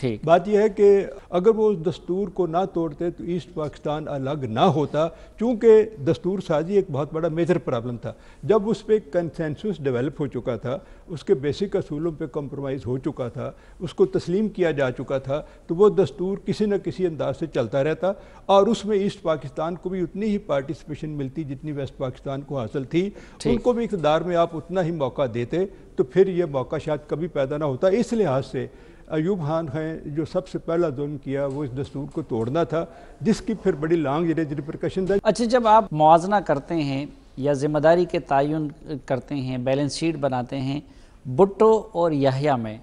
ٹھیک بات یہ ہے کہ اگر وہ اس دستور کو نہ توڑتے تو ایسٹ پاکستان الگ نہ ہوتا، چونکہ دستور سازی ایک بہت بڑا میجر پرابلم تھا۔ جب اس پہ کنسنسس ڈیولپ ہو چکا تھا، اس کے بیسک اصولوں پہ کمپرومائز ہو چکا تھا، اس کو تسلیم کیا جا چکا تھا، تو وہ دستور کسی نہ کسی انداز سے چلتا رہتا، اور اس میں ایسٹ پاکستان کو بھی اتنی ہی پارٹیسپیشن ملتی جتنی ویسٹ پاکستان کو حاصل تھی، ان کو بھی اقتدار میں آپ اتنا ہی موقع دیتے تو پھر یہ موقع شاید کبھی پیدا نہ ہوتا۔ اس لحاظ سے ایوب خان ہیں جو سب سے پہلا ظلم کیا وہ اس دستور کو توڑنا تھا، جس کی پھر بڑی لانگ رینج ریپرکشنز ہیں۔ اچھا، جب آپ موازنہ کرتے ہیں یا ذمہ داری کے تعین کرتے ہیں، بیلنس شیٹ بناتے ہیں بھٹو اور یحییٰ میں،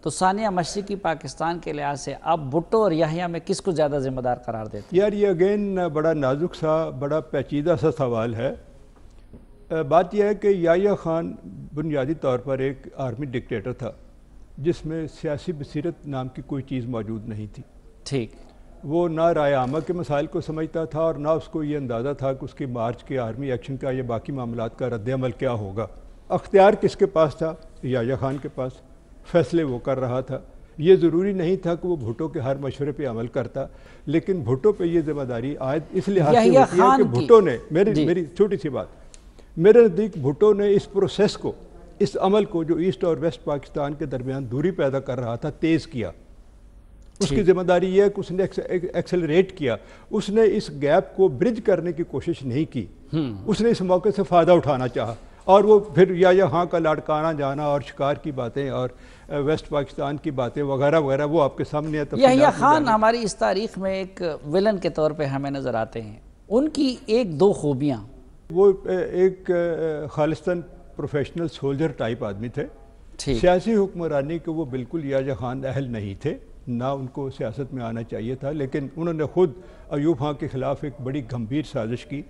تو ثانیہ مشرقی پاکستان کے لحاظ سے آپ بھٹو اور یحییٰ میں کس کو زیادہ ذمہ دار قرار دیتے ہیں؟ یار یہ اگین بڑا نازک سا بڑا پیچیدہ سا سوال ہے۔ بات یہ ہے کہ یحییٰ خان بنیادی طور پر ایک آرمی ڈکٹیٹر تھا جس میں سیاسی بصیرت نام کی کوئی چیز موجود نہیں تھی۔ ٹھیک، وہ نہ رائے عامہ کے مسائل کو سمجھتا تھا اور نہ اس کو یہ اندازہ تھا کہ اس کی مارچ کے آرمی ایکشن کا یا باقی معاملات کا رد عمل کیا ہوگا۔ اختیار کس کے پاس تھا؟ یحییٰ خان کے پاس۔ فیصلے وہ کر رہا تھا۔ یہ ضروری نہیں تھا کہ وہ بھٹو کے ہر مشورے پہ عمل کرتا، لیکن بھٹو پہ یہ ذمہ داری عائد اس لحاظ سے ہوتی ہے کہ بھٹو نے میری چھوٹی سی بات، میرے نزدیک بھٹو نے اس پروسیس کو، اس عمل کو جو ایسٹ اور ویسٹ پاکستان کے درمیان دوری پیدا کر رہا تھا، تیز کیا۔ اس کی ذمہ داری یہ ہے کہ اس نے ایکسلریٹ کیا، اس نے اس گیپ کو برج کرنے کی کوشش نہیں کی، اس نے اس موقع سے فائدہ اٹھانا چاہا، اور وہ پھر یحییٰ خان کا لاڑکانہ جانا اور شکار کی باتیں اور ویسٹ پاکستان کی باتیں وغیرہ وغیرہ وہ آپ کے سامنے ہے۔ یحییٰ خان ہماری اس تاریخ میں ایک ویلن کے طور پہ ہمیں نظر آتے ہیں، ان کی ایک دو خوبیاں، وہ ایک خالصتاً پروفیشنل سولجر ٹائپ آدمی تھے۔ سیاسی حکمرانی کے وہ بالکل یحییٰ خان اہل نہیں تھے، نہ ان کو سیاست میں آنا چاہیے تھا، لیکن انہوں نے خود ایوب خان کے خلاف ایک بڑی گھمبیر سازش کی،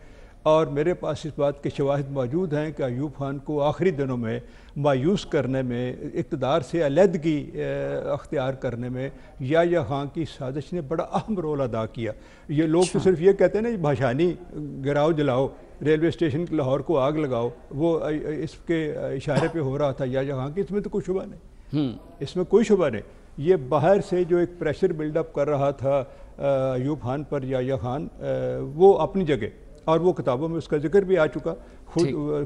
اور میرے پاس اس بات کے شواہد موجود ہیں کہ ایوب خان کو آخری دنوں میں مایوس کرنے میں، اقتدار سے علیحدگی اختیار کرنے میں یحییٰ خان کی سازش نے بڑا اہم رول ادا کیا۔ یہ لوگ تو صرف یہ کہتے ہیں نا بھاشانی گراؤ جلاؤ، ریلوے اسٹیشن لاہور کو آگ لگاؤ، وہ اس کے اشارے پہ ہو رہا تھا یحییٰ خان کی، اس میں تو کوئی شبہ نہیں، اس میں کوئی شبہ نہیں۔ یہ باہر سے جو ایک پریشر بلڈ اپ کر رہا تھا ایوب خان پر یحییٰ خان، وہ اپنی جگہ، اور وہ کتابوں میں اس کا ذکر بھی آ چکا۔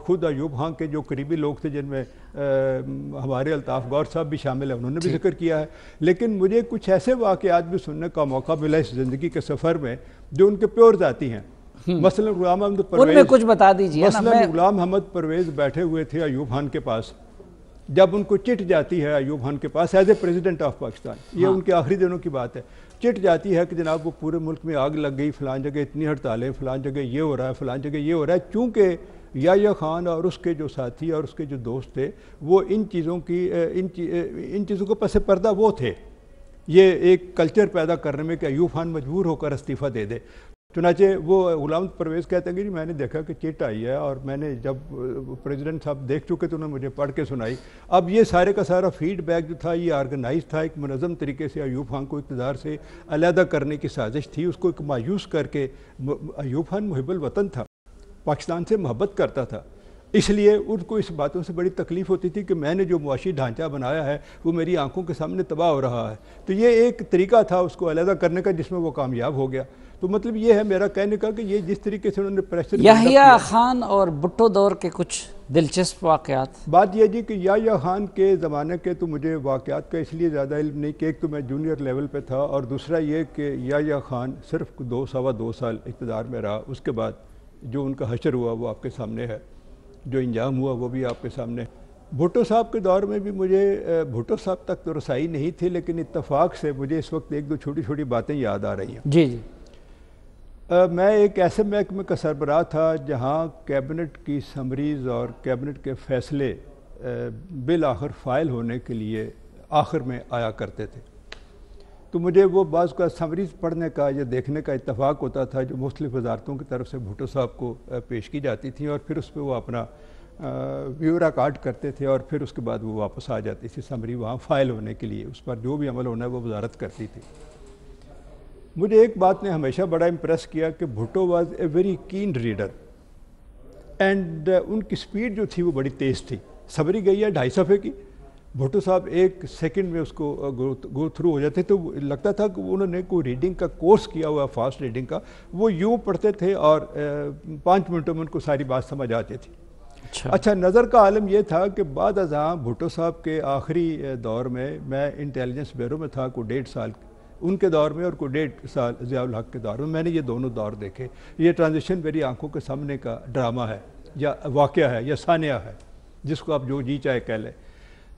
خود ایوب خان کے جو قریبی لوگ تھے، جن میں ہمارے الطاف غور صاحب بھی شامل ہیں، انہوں نے بھی ذکر کیا ہے۔ لیکن مجھے کچھ ایسے واقعات بھی سننے کا موقع ملا اس زندگی کے سفر میں جو ان کے پیور ذاتی ہیں۔ مثلا غلام محمد پرویز، ان میں کچھ بتا دیجیے۔ مثلا غلام محمد پرویز بیٹھے ہوئے تھے ایوب خان کے پاس، جب ان کو چٹ جاتی ہے ایوب خان کے پاس as a president of Pakistan, یہ ان کے آخری دنوں کی بات ہے، چٹ جاتی ہے کہ جناب وہ پورے ملک میں آگ لگ گئی، فلان جگہ اتنی ہڑتالیں، فلان جگہ یہ ہو رہا ہے، فلان جگہ یہ ہو رہا ہے، چونکہ یحییٰ خان اور اس کے جو ساتھی اور اس کے جو دوست تھے وہ ان چیزوں کو پس پردہ وہ تھے، یہ ایک کلچر پیدا کرنے میں کہ ایوب خان مجبور ہو کر استعفیٰ دے دے۔ چنانچہ وہ غلام پرویز کہتے ہیں کہ جی میں نے دیکھا کہ چٹ آئی ہے، اور میں نے جب پریزیڈنٹ صاحب دیکھ چکے تو انہوں نے مجھے پڑھ کے سنائی۔ اب یہ سارے کا سارا فیڈ بیک جو تھا یہ آرگنائز تھا، ایک منظم طریقے سے ایوب خان کو اقتدار سے علیحدہ کرنے کی سازش تھی، اس کو ایک مایوس کر کے۔ ایوب خان محب الوطن تھا، پاکستان سے محبت کرتا تھا، اس لیے ان کو اس باتوں سے بڑی تکلیف ہوتی تھی کہ میں نے جو معاشی ڈھانچہ بنایا ہے وہ میری آنکھوں کے سامنے تباہ ہو رہا ہے۔ تو یہ ایک طریقہ تھا اس کو علیحدہ کرنے کا جس میں وہ کامیاب ہو گیا۔ تو مطلب یہ ہے میرا کہنے کا کہ یہ جس طریقے سے انہوں نے پریشر یحییٰ خان اور بھٹو دور کے کچھ دلچسپ واقعات۔ بات یہ جی کہ یحییٰ خان کے زمانے کے تو مجھے واقعات کا اس لیے زیادہ علم نہیں کہ ایک تو میں جونیئر لیول پہ تھا، اور دوسرا یہ کہ یحییٰ خان صرف 2 سال اقتدار میں رہا، اس کے بعد جو ان کا حشر ہوا وہ آپ کے سامنے ہے، جو انجام ہوا وہ بھی آپ کے سامنے ہے۔ بھٹو صاحب کے دور میں بھی مجھے بھٹو صاحب تک تو رسائی نہیں تھی، لیکن اتفاق سے مجھے اس وقت ایک دو چھوٹی چھوٹی باتیں یاد آ رہی ہیں۔ جی جی، میں ایک ایسے محکمے کا سربراہ تھا جہاں کیبنٹ کی سمریز اور کیبنٹ کے فیصلے بالآخر فائل ہونے کے لیے آخر میں آیا کرتے تھے، تو مجھے وہ بعض کا سمریز پڑھنے کا یا دیکھنے کا اتفاق ہوتا تھا جو مختلف وزارتوں کی طرف سے بھٹو صاحب کو پیش کی جاتی تھی، اور پھر اس پہ وہ اپنا بیورا کارڈ کرتے تھے، اور پھر اس کے بعد وہ واپس آ جاتی تھی سمری وہاں فائل ہونے کے لیے، اس پر جو بھی عمل ہونا ہے وہ وزارت کرتی تھی۔ مجھے ایک بات نے ہمیشہ بڑا امپریس کیا کہ Bhutto was a very keen reader, and ان کی سپیڈ جو تھی وہ بڑی تیز تھی۔ سمری گئی ہے 2.5 صفحے کی، بھٹو صاحب ایک سیکنڈ میں اس کو گو تھرو ہو جاتے، تو لگتا تھا کہ انہوں نے کوئی ریڈنگ کا کورس کیا ہوا فاسٹ ریڈنگ کا، وہ یوں پڑھتے تھے اور 5 منٹوں میں ان کو ساری بات سمجھ آتی تھی۔ اچھا، نظر کا عالم یہ تھا کہ بعد ازاں بھٹو صاحب کے آخری دور میں انٹیلیجنس بیورو میں تھا، کوئی 1.5 سال ان کے دور میں اور کوئی 1.5 سال ضیاء الحق کے دور میں نے یہ دونوں دور دیکھے۔ یہ ٹرانزیشن میری آنکھوں کے سامنے کا ڈرامہ ہے یا واقعہ ہے یا ثانیہ ہے، جس کو آپ جو جی چاہے کہہ لیں۔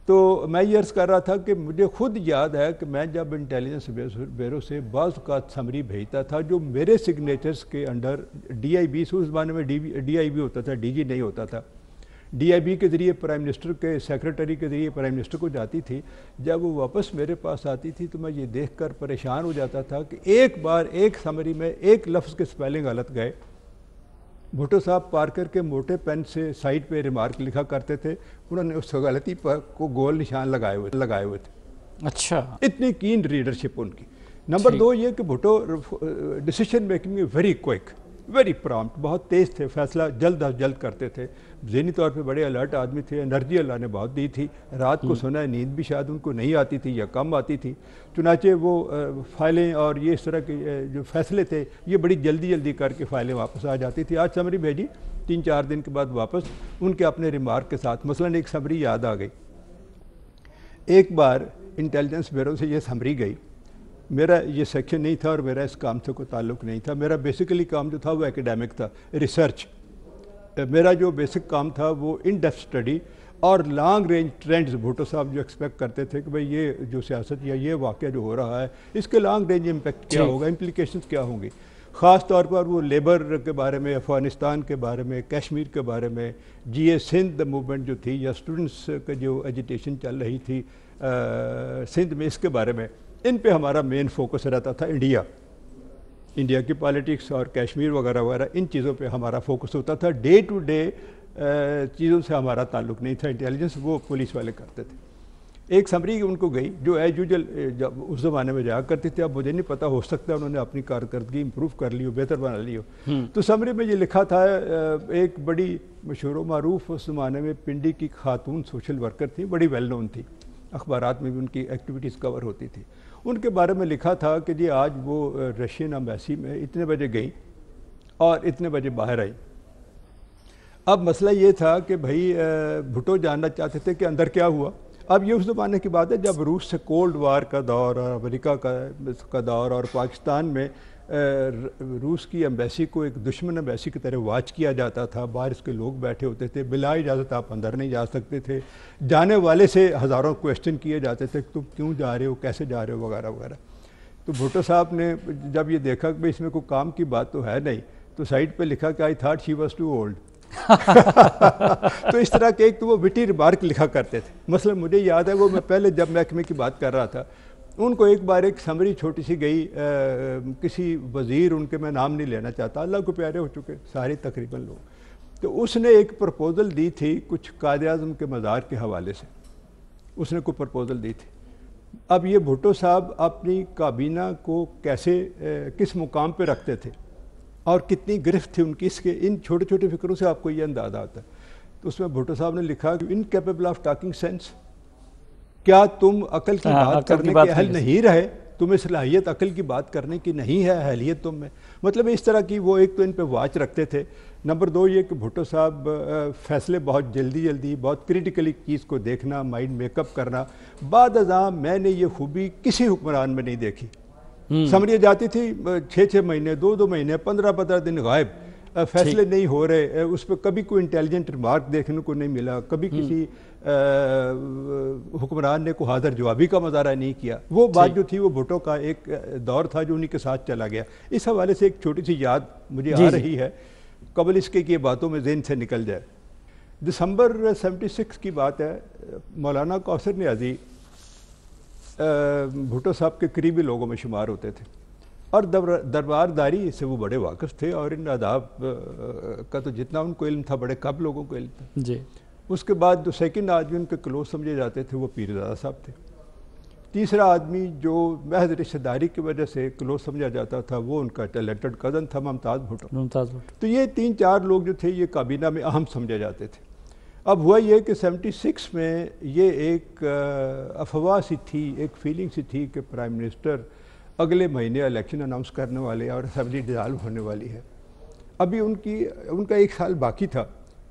تو میں یہ عرض کر رہا تھا کہ مجھے خود یاد ہے کہ میں جب انٹیلیجنس بیورو سے بعض اوقات سمری بھیجتا تھا جو میرے سگنیچرز کے انڈر ڈی آئی بی، اس زمانے میں ڈی آئی بی ہوتا تھا، ڈی جی نہیں ہوتا تھا، ڈی آئی بی کے ذریعے پرائم منسٹر کے سیکریٹری کے ذریعے پرائم منسٹر کو جاتی تھی۔ جب وہ واپس میرے پاس آتی تھی تو میں یہ دیکھ کر پریشان ہو جاتا تھا کہ ایک بار ایک سمری میں ایک لفظ کے سپیلنگ غلط گئے۔ بھٹو صاحب پارکر کے موٹے پین سے سائڈ پہ ریمارک لکھا کرتے تھے، انہوں نے اس غلطی پر کو گول نشان لگائے ہوئے تھے۔ اچھا، اتنی کین ریڈرشپ ان کی۔ نمبر 2 یہ کہ بھٹو ڈیسیشن میکنگ میں ویری کوئک، ویری پرامپٹ، بہت تیز تھے، فیصلہ جلد از جلد کرتے تھے، ذہنی طور پہ بڑے الرٹ آدمی تھے، انرجی اللہ نے بہت دی تھی، رات کو سونا ہے، نیند بھی شاید ان کو نہیں آتی تھی یا کم آتی تھی، چنانچہ وہ فائلیں اور یہ اس طرح کے جو فیصلے تھے یہ بڑی جلدی کر کے فائلیں واپس آ جاتی تھی۔ آج سمری بھیجی، 3-4 دن کے بعد واپس ان کے اپنے ریمارک کے ساتھ، مثلاً ایک سمری یاد آ گئی۔ ایک بار انٹیلیجنس بیورو سے یہ سمری گئی، میرا یہ سیکشن نہیں تھا اور میرا اس کام سے کوئی تعلق نہیں تھا، میرا بیسیکلی کام جو تھا وہ ایکیڈیمک تھا، ریسرچ۔ میرا جو بیسک کام تھا وہ ان ڈیپتھ اسٹڈی اور لانگ رینج ٹرینڈز، بھٹو صاحب جو ایکسپیکٹ کرتے تھے کہ بھئی یہ جو سیاست یا یہ واقعہ جو ہو رہا ہے اس کے لانگ رینج امپیکٹ کیا ہوگا، امپلیکیشنز کیا ہوں گی، خاص طور پر وہ لیبر کے بارے میں، افغانستان کے بارے میں، کشمیر کے بارے میں، جی اے سندھ موومنٹ جو تھی یا اسٹوڈنٹس کا جو ایجیٹیشن چل رہی تھی سندھ میں، اس کے بارے میں، ان پہ ہمارا مین فوکس رہتا تھا۔ انڈیا کی پالیٹکس اور کشمیر وغیرہ وغیرہ ان چیزوں پہ ہمارا فوکس ہوتا تھا، ڈے ٹو ڈے چیزوں سے ہمارا تعلق نہیں تھا، انٹیلیجنس وہ پولیس والے کرتے تھے۔ ایک سمری ان کو گئی جو ایز یوزل جب اس زمانے میں جایا کرتی تھی، اب مجھے نہیں پتا، ہو سکتا ہے انہوں نے اپنی کارکردگی امپروو کر لی ہو، بہتر بنا لی ہو۔ تو سمری میں یہ لکھا تھا، ایک بڑی مشہور و معروف اس زمانے میں پنڈی کی خاتون سوشل ورکر تھی، بڑی ویل نون تھی، اخبارات میں بھی ان کی ایکٹیویٹیز کور ہوتی تھی۔ ان کے بارے میں لکھا تھا کہ جی آج وہ رشین ایمبیسی میں اتنے بجے گئی اور اتنے بجے باہر آئی۔ اب مسئلہ یہ تھا کہ بھائی بھٹو جاننا چاہتے تھے کہ اندر کیا ہوا۔ اب یہ اس زمانے کی بات ہے جب روس سے کولڈ وار کا دور اور امریکہ کا دور اور پاکستان میں روس کی ایمبیسی کو ایک دشمن ایمبیسی کی طرح واچ کیا جاتا تھا، باہر اس کے لوگ بیٹھے ہوتے تھے، بلا اجازت آپ اندر نہیں جا سکتے تھے، جانے والے سے ہزاروں کویسچن کیے جاتے تھے، تم کیوں جا رہے ہو، کیسے جا رہے ہو وغیرہ وغیرہ۔ تو بھٹو صاحب نے جب یہ دیکھا کہ اس میں کوئی کام کی بات تو ہے نہیں، تو سائٹ پہ لکھا کہ I thought she was too old. تو اس طرح کے ایک تو وہ وٹی ریمارک لکھا کرتے تھے۔ مثلا مجھے یاد ہے وہ میں پہلے جب محکمے کی بات کر رہا تھا، ان کو ایک بار ایک سمری چھوٹی سی گئی، کسی وزیر، ان کے میں نام نہیں لینا چاہتا، اللہ کو پیارے ہو چکے سارے تقریباً لوگ، تو اس نے ایک پرپوزل دی تھی کچھ قائد اعظم کے مزار کے حوالے سے، اس نے کوئی پرپوزل دی تھی۔ اب یہ بھٹو صاحب اپنی کابینہ کو کیسے کس مقام پہ رکھتے تھے اور کتنی گرفت تھی ان کی، اس کے ان چھوٹے چھوٹے فکروں سے آپ کو یہ اندازہ آتا ہے۔ تو اس میں بھٹو صاحب نے لکھا کہ انکیپیبل آف ٹاکنگ سینس، کیا تم عقل کی بات کرنے کے اہل نہیں رہے، تمہیں صلاحیت عقل کی بات کرنے کی نہیں ہے، اہلیت تم میں، مطلب اس طرح کی وہ ایک تو ان پہ واچ رکھتے تھے۔ نمبر 2 یہ کہ بھٹو صاحب فیصلے بہت جلدی بہت کریٹیکلی چیز کو دیکھنا، مائنڈ میک اپ کرنا، بعد ازاں میں نے یہ خوبی کسی حکمران میں نہیں دیکھی۔ سمریاں جاتی تھی 6 مہینے، 2 مہینے، 15 دن غائب، فیصلے نہیں ہو رہے، اس پہ کبھی کوئی انٹیلیجنٹ ریمارک دیکھنے کو نہیں ملا، کبھی کسی حکمران نے کوئی حاضر جوابی کا مظاہرہ نہیں کیا۔ وہ بات جو تھی وہ بھٹو کا ایک دور تھا جو انہی کے ساتھ چلا گیا۔ اس حوالے سے ایک چھوٹی سی یاد مجھے آ رہی ہے قبل اس کے کہ یہ باتوں میں ذہن سے نکل جائے۔ دسمبر 76 کی بات ہے، مولانا کوثر نیازی بھٹو صاحب کے قریبی لوگوں میں شمار ہوتے تھے اور دربارداری سے وہ بڑے واقف تھے، اور ان آداب کا تو جتنا ان کو علم تھا بڑے کم لوگوں کو علم تھا۔ جی اس کے بعد جو سیکنڈ آدمی ان کے کلوز سمجھے جاتے تھے وہ پیرزادہ صاحب تھے۔ تیسرا آدمی جو محض رشتہ داری کی وجہ سے کلوز سمجھا جاتا تھا وہ ان کا ٹیلنٹڈ کزن تھا ممتاز بھٹو۔ تو یہ 3-4 لوگ جو تھے یہ کابینہ میں اہم سمجھے جاتے تھے۔ اب ہوا یہ کہ 76 میں یہ ایک افواہ سی تھی، ایک فیلنگ سی تھی کہ پرائم منسٹر اگلے مہینے الیکشن اناؤنس کرنے والے اور اسمبلی ڈیزالو ہونے والی ہے. ابھی ان کا 1 سال باقی تھا،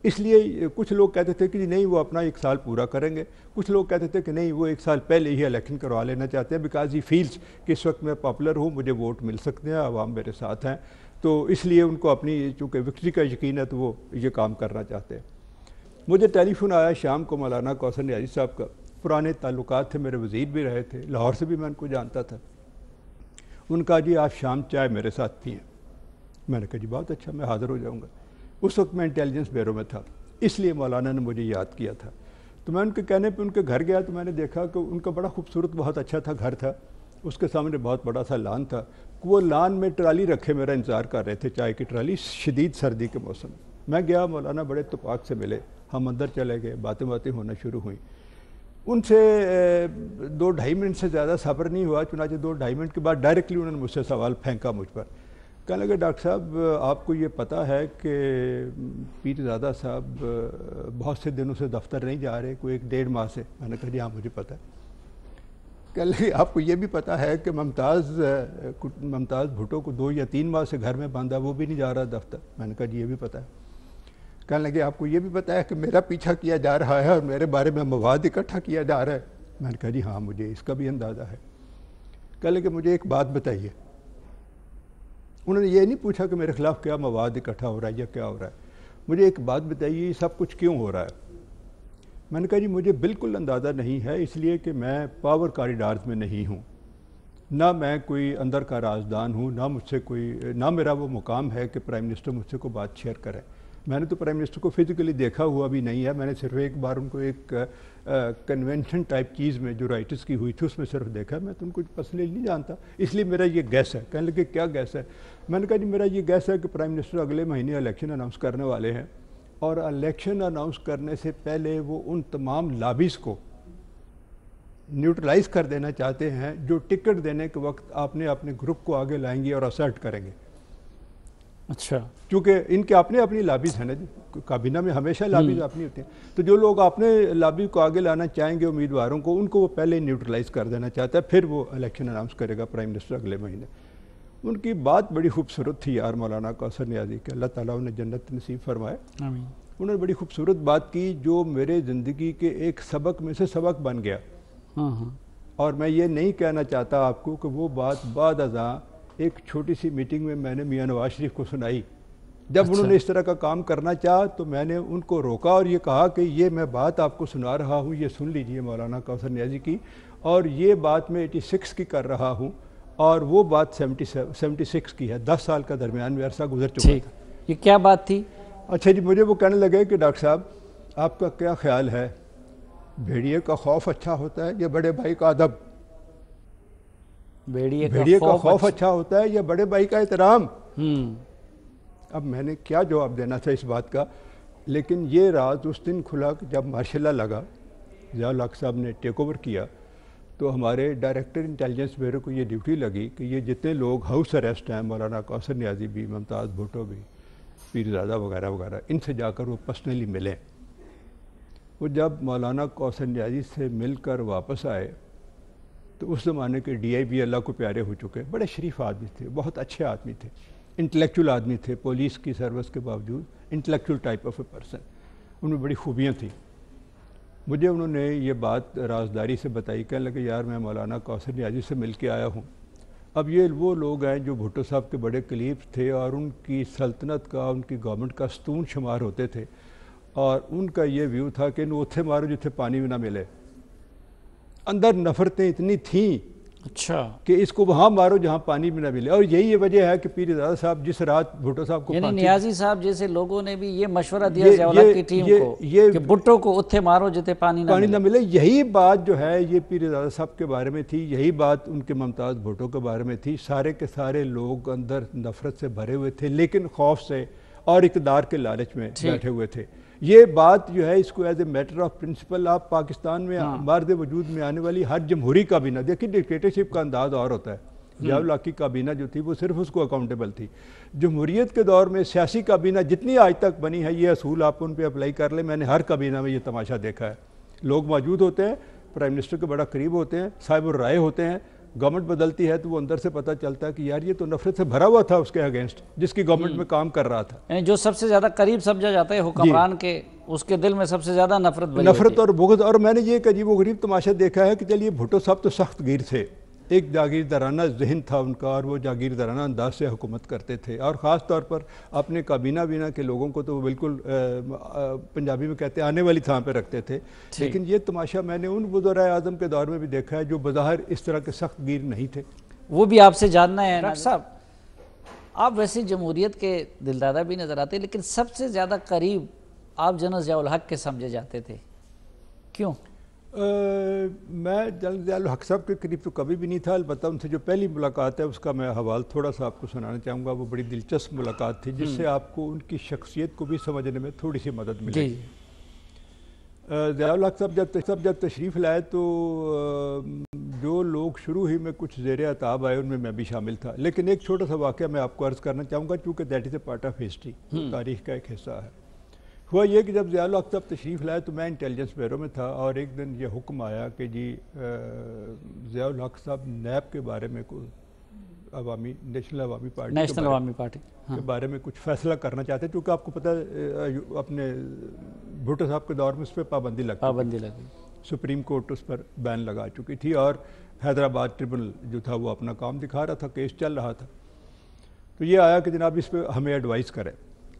اس لیے کچھ لوگ کہتے تھے کہ نہیں وہ اپنا 1 سال پورا کریں گے، کچھ لوگ کہتے تھے کہ نہیں وہ 1 سال پہلے ہی الیکشن کروا لینا چاہتے ہیں بیکاز ہی فیلز کہ اس وقت میں پاپولر ہوں، مجھے ووٹ مل سکتے ہیں، عوام میرے ساتھ ہیں، تو اس لیے ان کو اپنی چونکہ وکٹری کا یقین ہے تو وہ یہ کام کرنا چاہتے ہیں. مجھے ٹیلی فون آیا شام کو مولانا کوثر نیازی صاحب کا، پرانے تعلقات تھے، میرے وزیر بھی رہے تھے، لاہور سے بھی میں ان کو جانتا تھا. ان کا جی آپ شام چائے میرے ساتھ پئیں. میں نے کہا جی بہت اچھا، میں حاضر ہو جاؤں گا. اس وقت میں انٹیلیجنس بیورو میں تھا، اس لیے مولانا نے مجھے یاد کیا تھا. تو میں ان کے کہنے پہ ان کے گھر گیا تو میں نے دیکھا کہ ان کا بڑا خوبصورت بہت اچھا تھا گھر تھا، اس کے سامنے بہت بڑا سا لان تھا. وہ لان میں ٹرالی رکھے میرا انتظار کر رہے تھے، چائے کی ٹرالی، شدید سردی کے موسم. میں گیا، مولانا بڑے اتفاق سے ملے، ہم اندر چلے گئے، باتیں ہونا شروع ہوئیں. ان سے 2-2.5 منٹ سے زیادہ صبر نہیں ہوا، چنانچہ 2-2.5 منٹ کے بعد ڈائریکٹلی انہوں نے مجھ سے سوال پھینکا مجھ پر. کہنے لگے ڈاکٹر صاحب آپ کو یہ پتہ ہے کہ پیرزادہ صاحب بہت سے دنوں سے دفتر نہیں جا رہے، کوئی 1-1.5 ماہ سے. میں نے کہا جی ہاں مجھے پتہ ہے. کہنے لگے آپ کو یہ بھی پتہ ہے کہ ممتاز بھٹو کو 2 یا 3 ماہ سے گھر میں بند ہے، وہ بھی نہیں جا رہا دفتر. میں نے کہا جی یہ بھی پتہ ہے. کہنے لگے آپ کو یہ بھی پتہ ہے کہ میرا پیچھا کیا جا رہا ہے اور میرے بارے میں مواد اکٹھا کیا جا رہا ہے. میں نے کہا جی ہاں مجھے اس کا بھی اندازہ ہے. کہنے لگے مجھے ایک بات بتائیے. انہوں نے یہ نہیں پوچھا کہ میرے خلاف کیا مواد اکٹھا ہو رہا ہے یا کیا ہو رہا ہے، مجھے ایک بات بتائیے یہ سب کچھ کیوں ہو رہا ہے. میں نے کہا جی مجھے بالکل اندازہ نہیں ہے، اس لیے کہ میں پاور کاریڈارز میں نہیں ہوں، نہ میں کوئی اندر کا رازدان ہوں، نہ میرا وہ مقام ہے کہ پرائم منسٹر مجھ سے کوئی بات شیئر کرے. میں نے تو پرائم منسٹر کو فزیکلی دیکھا ہوا بھی نہیں ہے، میں نے صرف ایک بار ان کو ایک کنونشن ٹائپ چیز میں جو رائٹرز کی ہوئی تھی اس میں صرف دیکھا. میں تو ان کو پرسنلی نہیں جانتا، اس لیے میرا یہ گیس ہے. کہنے لگے کیا گیس ہے؟ میں نے کہا جی میرا یہ گیس ہے کہ پرائم منسٹر اگلے مہینے الیکشن اناؤنس کرنے والے ہیں، اور الیکشن اناؤنس کرنے سے پہلے وہ ان تمام لابیز کو نیوٹرلائز کر دینا چاہتے ہیں جو ٹکٹ دینے کے وقت آپ نے اپنے گروپ کو آگے لائیں گے اور اسرٹ کریں گے. اچھا، کیونکہ ان کے اپنی لابیز ہیں نا جی، کابینہ میں ہمیشہ لابیز اپنی ہوتی ہیں، تو جو لوگ اپنے لابی کو آگے لانا چاہیں گے امیدواروں کو، ان کو وہ پہلے نیوٹرلائز کر دینا چاہتا ہے، پھر وہ الیکشن اناؤنس کرے گا پرائم منسٹر اگلے مہینے. ان کی بات بڑی خوبصورت تھی یار مولانا کوثر نیازی کہ اللہ تعالیٰ انہیں جنت نصیب فرمائے. آمین. انہوں نے بڑی خوبصورت بات کی جو میرے زندگی کے ایک سبق میں سے سبق بن گیا. اور میں یہ نہیں کہنا چاہتا آپ کو کہ وہ بات بعد ازاں ایک چھوٹی سی میٹنگ میں میں نے میاں نواز شریف کو سنائی. جب انہوں نے اس طرح کا کام کرنا چاہا تو میں نے ان کو روکا اور یہ کہا کہ یہ میں بات آپ کو سنا رہا ہوں، یہ سن لیجئے مولانا کوثر نیازی کی، اور یہ بات میں 86 کی کر رہا ہوں اور وہ بات 76 کی ہے. 10 سال کا درمیان میں عرصہ گزر چکا تھا. یہ کیا بات تھی؟ اچھا جی، مجھے وہ کہنے لگے کہ ڈاکٹر صاحب آپ کا کیا خیال ہے، بھیڑیے کا خوف اچھا ہوتا ہے یا بڑے بھائی کا ادب؟ بھیڑیے کا خوف اچھا ہوتا ہے یا بڑے بھائی کا احترام؟ اب میں نے کیا جواب دینا تھا اس بات کا، لیکن یہ راز اس دن کھلا کہ جب مارشل لا لگا، ضیاء الحق صاحب نے ٹیک اوور کیا، تو ہمارے ڈائریکٹر انٹیلیجنس بیورو کو یہ ڈیوٹی لگی کہ یہ جتنے لوگ ہاؤس اریسٹ ہیں، مولانا کوثر نیازی بھی، ممتاز بھٹو بھی، پیرزادہ وغیرہ وغیرہ، ان سے جا کر وہ پرسنلی ملیں. وہ جب مولانا کوثر نیازی سے مل کر واپس آئے تو اس زمانے کے ڈی آئی بھی اللہ کو پیارے ہو چکے، بڑے شریف آدمی تھے، بہت اچھے آدمی تھے، انٹلیکچول آدمی تھے، پولیس کی سروس کے باوجود intellectual type of a person, ان میں بڑی خوبیاں تھیں. مجھے انہوں نے یہ بات رازداری سے بتائی. کہنے لگے یار میں مولانا کوثر نیازی سے مل کے آیا ہوں. اب یہ وہ لوگ ہیں جو بھٹو صاحب کے بڑے قریب تھے اور ان کی سلطنت کا، ان کی گورنمنٹ کا ستون شمار ہوتے تھے، اور ان کا یہ ویو تھا کہ انہوں اتھے مارو جتھے پانی بھی نہ ملے. اندر نفرتیں اتنی تھیں اچھا کہ اس کو وہاں مارو جہاں پانی بھی نہ ملے. اور یہی یہ وجہ ہے کہ پیرزادہ صاحب جس رات بھٹو صاحب کو یعنی نیازی صاحب جیسے لوگوں نے بھی یہ مشورہ دیا ضیاء الحق کی ٹیم کو کہ بھٹو کو اتھے مارو جتے پانی نہ ملے. یہی بات جو ہے یہ پیرزادہ صاحب کے بارے میں تھی، یہی بات ان کے ممتاز بھٹو کے بارے میں تھی. سارے کے سارے لوگ اندر نفرت سے بھرے ہوئے تھے، لیکن خوف سے اور اقتدار کے لالچ میں بیٹھے ہوئے تھے. یہ بات جو ہے اس کو as a matter of principle آپ پاکستان میں مارد وجود میں آنے والی ہر جمہوری کابینہ، دیکھیں ڈکٹیٹرشپ کا انداز اور ہوتا ہے، ضیاء الحق کی کابینہ جو تھی وہ صرف اس کو اکاؤنٹیبل تھی. جمہوریت کے دور میں سیاسی کابینہ جتنی آج تک بنی ہے یہ اصول آپ ان پہ اپلائی کر لیں. میں نے ہر کابینہ میں یہ تماشا دیکھا ہے. لوگ موجود ہوتے ہیں, پرائم منسٹر کے بڑا قریب ہوتے ہیں, صاحب الرائے ہوتے ہیں, گورنمنٹ بدلتی ہے تو وہ اندر سے پتہ چلتا ہے کہ یار یہ تو نفرت سے بھرا ہوا تھا اس کے اگینسٹ جس کی گورنمنٹ میں کام کر رہا تھا. یعنی جو سب سے زیادہ قریب سمجھا جاتا ہے حکمران کے, اس کے دل میں سب سے زیادہ نفرت اور بغض. اور میں نے یہ ایک عجیب و غریب تماشا دیکھا ہے کہ چلیے بھٹو صاحب تو سخت گیر تھے, ایک جاگیردارانہ ذہن تھا ان کا اور وہ جاگیردارانہ انداز سے حکومت کرتے تھے, اور خاص طور پر اپنے کابینہ بینا کے لوگوں کو تو وہ بالکل پنجابی میں کہتے ہیں آنے والی تھان پہ رکھتے تھے. لیکن یہ تماشا میں نے ان وزرائے اعظم کے دور میں بھی دیکھا ہے جو بظاہر اس طرح کے سخت گیر نہیں تھے. وہ بھی آپ سے جاننا ہے. ڈاکٹر صاحب آپ ویسے جمہوریت کے دلدادہ بھی نظر آتے, لیکن سب سے زیادہ قریب آپ جنرل ضیاء الحق کے سمجھے جاتے تھے, کیوں؟ میں جنرل ضیاء الحق صاحب کے قریب تو کبھی بھی نہیں تھا. البتہ ان سے جو پہلی ملاقات ہے اس کا میں حوال تھوڑا سا آپ کو سنانا چاہوں گا. وہ بڑی دلچسپ ملاقات تھی جس سے آپ کو ان کی شخصیت کو بھی سمجھنے میں تھوڑی سی مدد ملے گی. ضیاء الحق صاحب جب تشریف لائے تو جو لوگ شروع ہی میں کچھ زیر عتاب آئے ان میں بھی شامل تھا. لیکن ایک چھوٹا سا واقعہ میں آپ کو عرض کرنا چاہوں گا چونکہ that is a part of history, تاریخ کا ایک حصہ ہے. ہوا یہ کہ جب ضیاء الحق صاحب تشریف لائے تو میں انٹیلیجنس بیورو میں تھا, اور ایک دن یہ حکم آیا کہ جی ضیاء الحق صاحب نیب کے بارے میں کوئی نیشنل عوامی پارٹی کے بارے میں کچھ فیصلہ کرنا چاہتے, کیونکہ آپ کو پتہ اپنے بھٹو صاحب کے دور میں اس پہ پابندی لگی, سپریم کورٹ اس پر بین لگا چکی تھی, اور حیدرآباد ٹریبونل جو تھا وہ اپنا کام دکھا رہا تھا, کیس چل رہا تھا. تو یہ آیا کہ جناب اس پہ ہمیں ایڈوائز کرے,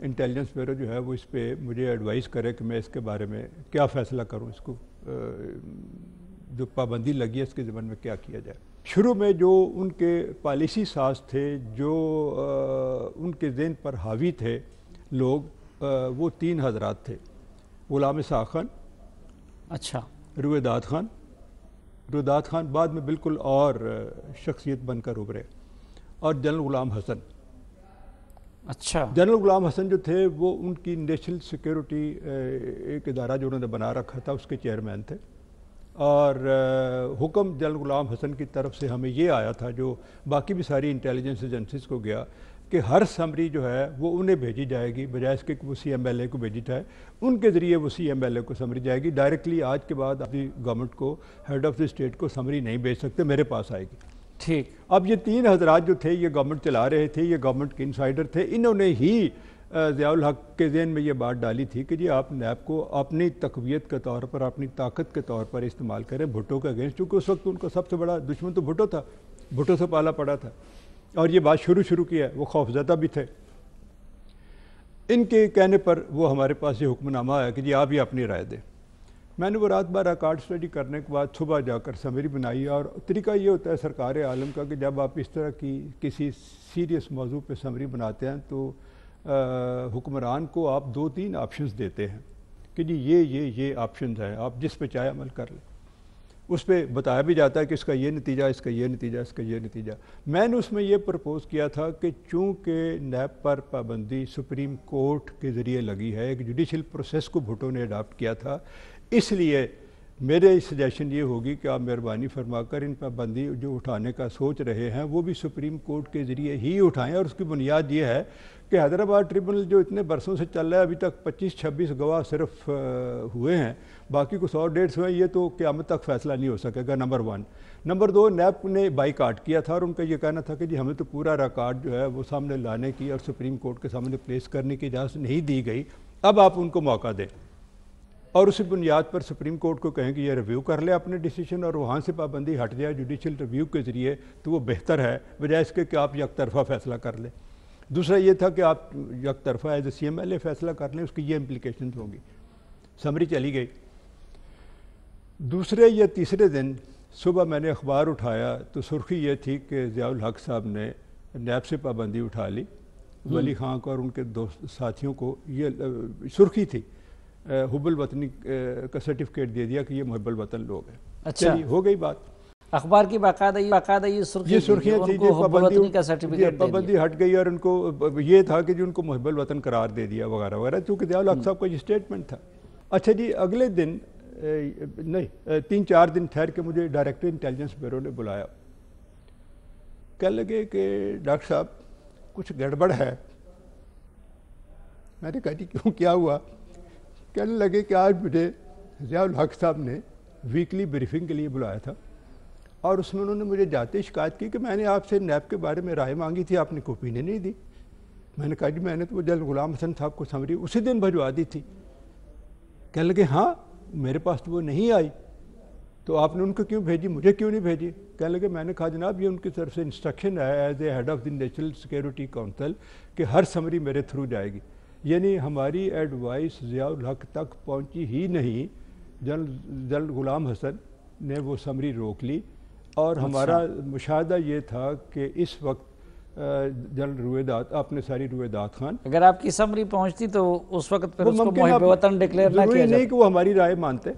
انٹیلیجنس بیورو جو ہے وہ اس پہ مجھے ایڈوائز کرے کہ میں اس کے بارے میں کیا فیصلہ کروں, اس کو جو پابندی لگی ہے اس کے ضمن میں کیا کیا جائے. شروع میں جو ان کے پالیسی ساز تھے, جو ان کے ذہن پر حاوی تھے لوگ, وہ 3 حضرات تھے. غلام اسحاق خان, اچھا, رویداد خان بعد میں بالکل اور شخصیت بن کر ابھرے, اور جنرل غلام حسن. اچھا, جنرل غلام حسن جو تھے وہ ان کی نیشنل سیکیورٹی ایک ادارہ جو انہوں نے بنا رکھا تھا اس کے چیئرمین تھے, اور حکم جنرل غلام حسن کی طرف سے ہمیں یہ آیا تھا, جو باقی بھی ساری انٹیلیجنس ایجنسیز کو گیا, کہ ہر سمری جو ہے وہ انہیں بھیجی جائے گی, بجائے اس کے کہ وہ CMLA کو بھیجی جائے, ان کے ذریعے وہ CMLA کو سمری جائے گی. ڈائریکٹلی آج کے بعد اپنی گورنمنٹ کو, ہیڈ آف دی اسٹیٹ کو سمری نہیں بھیج سکتے, میرے پاس آئے گی. ٹھیک. اب یہ 3 حضرات جو تھے یہ گورنمنٹ چلا رہے تھے, یہ گورنمنٹ کے انسائڈر تھے. انہوں نے ہی ضیاء الحق کے ذہن میں یہ بات ڈالی تھی کہ جی آپ نیب کو اپنی تقویت کے طور پر, اپنی طاقت کے طور پر استعمال کریں بھٹو کے اگینسٹ, چونکہ اس وقت ان کا سب سے بڑا دشمن تو بھٹو تھا, بھٹو سے پالا پڑا تھا, اور یہ بات شروع کی ہے. وہ خوفزدہ بھی تھے. ان کے کہنے پر وہ ہمارے پاس یہ حکم نامہ آیا کہ جی آپ یہ اپنی رائے دیں. میں نے وہ رات بھر ریکارڈ اسٹڈی کرنے کے بعد صبح جا کر سمری بنائی, اور طریقہ یہ ہوتا ہے سرکار عالم کا کہ جب آپ اس طرح کی کسی سیریس موضوع پہ سمری بناتے ہیں تو حکمران کو آپ 2-3 آپشنز دیتے ہیں کہ جی یہ آپشنز ہیں, آپ جس پہ چاہے عمل کر لیں. اس پہ بتایا بھی جاتا ہے کہ اس کا یہ نتیجہ, اس کا یہ نتیجہ, اس کا یہ نتیجہ. میں نے اس میں یہ پرپوز کیا تھا کہ چونکہ نیب پر پابندی سپریم کورٹ کے ذریعے لگی ہے, ایک جوڈیشل پروسیس کو بھٹو نے اڈاپٹ کیا تھا, اس لیے میرے سجیشن یہ ہوگی کہ آپ مہربانی فرما کر ان پابندی جو اٹھانے کا سوچ رہے ہیں وہ بھی سپریم کورٹ کے ذریعے ہی اٹھائیں. اور اس کی بنیاد یہ ہے کہ حیدرآباد ٹریبونل جو اتنے برسوں سے چل رہا ہے, ابھی تک 25-26 گواہ صرف ہوئے ہیں, باقی کو 100-150 ہوئے, یہ تو قیامت تک فیصلہ نہیں ہو سکے گا. نمبر 1. نمبر 2, نیب نے بائیکاٹ کیا تھا, اور ان کا یہ کہنا تھا کہ جی ہمیں تو پورا ریکارڈ جو ہے وہ سامنے لانے کی اور سپریم کورٹ کے سامنے پلیس کرنے کی اجازت نہیں دی گئی, اب آپ ان کو موقع دیں, اور اسی بنیاد پر سپریم کورٹ کو کہیں کہ یہ ریویو کر لے اپنے ڈیسیشن, اور وہاں سے پابندی ہٹ جائے جوڈیشل ریویو کے ذریعے, تو وہ بہتر ہے بجائے اس کے کہ آپ یک طرفہ فیصلہ کر لیں. دوسرا یہ تھا کہ آپ یک طرفہ ایز اے CMLA فیصلہ کر لیں, اس کی یہ امپلیکیشنز ہوں گی. سمری چلی گئی. دوسرے یا تیسرے دن صبح میں نے اخبار اٹھایا تو سرخی یہ تھی کہ ضیاء الحق صاحب نے نیب سے پابندی اٹھا لی, ولی خان کو اور ان کے دوست ساتھیوں کو یہ سرخی تھی, حب الوطنی کا سرٹیفکیٹ دے دیا کہ یہ محب الوطن لوگ ہیں. اچھا, ہو گئی بات. اخبار کی باقاعدہ یہ سرخیاں تھی, پابندی ہٹ گئی, اور ان کو یہ تھا کہ جو ان کو محب الوطن قرار دے دیا وغیرہ وغیرہ, چونکہ ضیاء الحق صاحب کا یہ سٹیٹمنٹ تھا. اچھا جی, اگلے دن نہیں 3-4 دن ٹھہر کے مجھے ڈائریکٹر انٹیلیجنس بیورو نے بلایا, کہنے لگے کہ ڈاکٹر صاحب کچھ گڑبڑ ہے. میں نے کہا جی کیوں, کیا ہوا؟ کہنے لگے کہ آج مجھے ضیاء الحق صاحب نے ویکلی بریفنگ کے لیے بلایا تھا اور اس میں انہوں نے مجھے جاتے شکایت کی کہ میں نے آپ سے نیب کے بارے میں رائے مانگی تھی, آپ نے کوئی اوپینین نہیں دی. میں نے کہا جی میں نے تو وہ جنرل غلام حسن صاحب کو سمری اسی دن بھجوا دی تھی. کہنے لگے ہاں میرے پاس تو وہ نہیں آئی, تو آپ نے ان کو کیوں بھیجی, مجھے کیوں نہیں بھیجی؟ کہنے لگے میں نے کہا جناب یہ ان کی طرف سے انسٹرکشن ہے as a head of the national security council کہ ہر سمری میرے تھرو جائے گی. یعنی ہماری ایڈوائس ضیاء الحق تک پہنچی ہی نہیں. جنرل غلام حسن نے وہ سمری روک لی اور ہمارا مشاہدہ یہ تھا کہ اس وقت جنرل رویداد اپنے ساری رویداد خان, اگر آپ کی سمری پہنچتی تو اس وقت پھر اس کو محب وطن ڈکلیئر نہ کیا ضروری جاتا. نہیں کہ وہ ہماری رائے مانتے,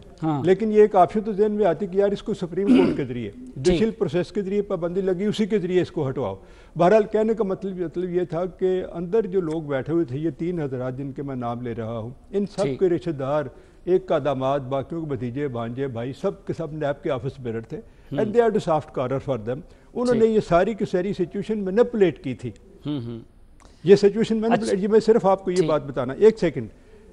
لیکن یہ ایک آپشن تو ذہن میں آتی کہ یار اس کو سپریم کورٹ کے ذریعے جوڈیشل پروسیس کے ذریعے پابندی لگی, اسی کے ذریعے اس کو ہٹواؤ. بہرحال کہنے کا مطلب یہ تھا کہ اندر جو لوگ بیٹھے ہوئے تھے, یہ 3 حضرات جن کے میں نام لے رہا ہوں, ان سب کے رشتہ دار, ایک کا داماد, باقیوں کے بھتیجے بھانجے بھائی, سب کے سب نیب کے آفس بیرر تھے. And they had a soft corner for them. انہوں نے یہ ساری کی ساری سچویشن مینیپولیٹ کی تھی. یہ سچویشن مینیپولیٹ, میں صرف آپ کو یہ بات بتانا, ایک سیکنڈ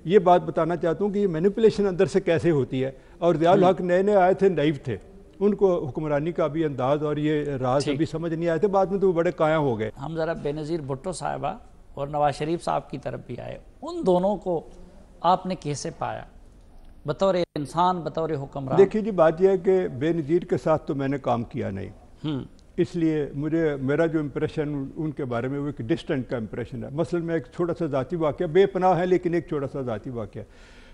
یہ بات بتانا چاہتا ہوں کہ یہ مینیپولیشن اندر سے کیسے ہوتی ہے. اور ضیاء الحق نئے نئے آئے تھے, نائب تھے, ان کو حکمرانی کا بھی انداز اور یہ راز ابھی سمجھ نہیں آئے تھے, بعد میں تو وہ بڑے قائم ہو گئے. ہم ذرا بے نظیر بھٹو صاحبہ اور نواز شریف صاحب کی طرف بھی آئے. ان دونوں کو آپ نے کیسے پایا بطور انسان, بطور حکمران؟ دیکھیے جی بات یہ ہے کہ بے نظیر کے ساتھ تو میں نے کام کیا نہیں, اس لیے میرا جو امپریشن ان کے بارے میں وہ ایک ڈسٹنٹ کا امپریشن ہے. مثلا میں ایک چھوٹا سا ذاتی واقعہ, بے پناہ ہے لیکن ایک چھوٹا سا ذاتی واقعہ.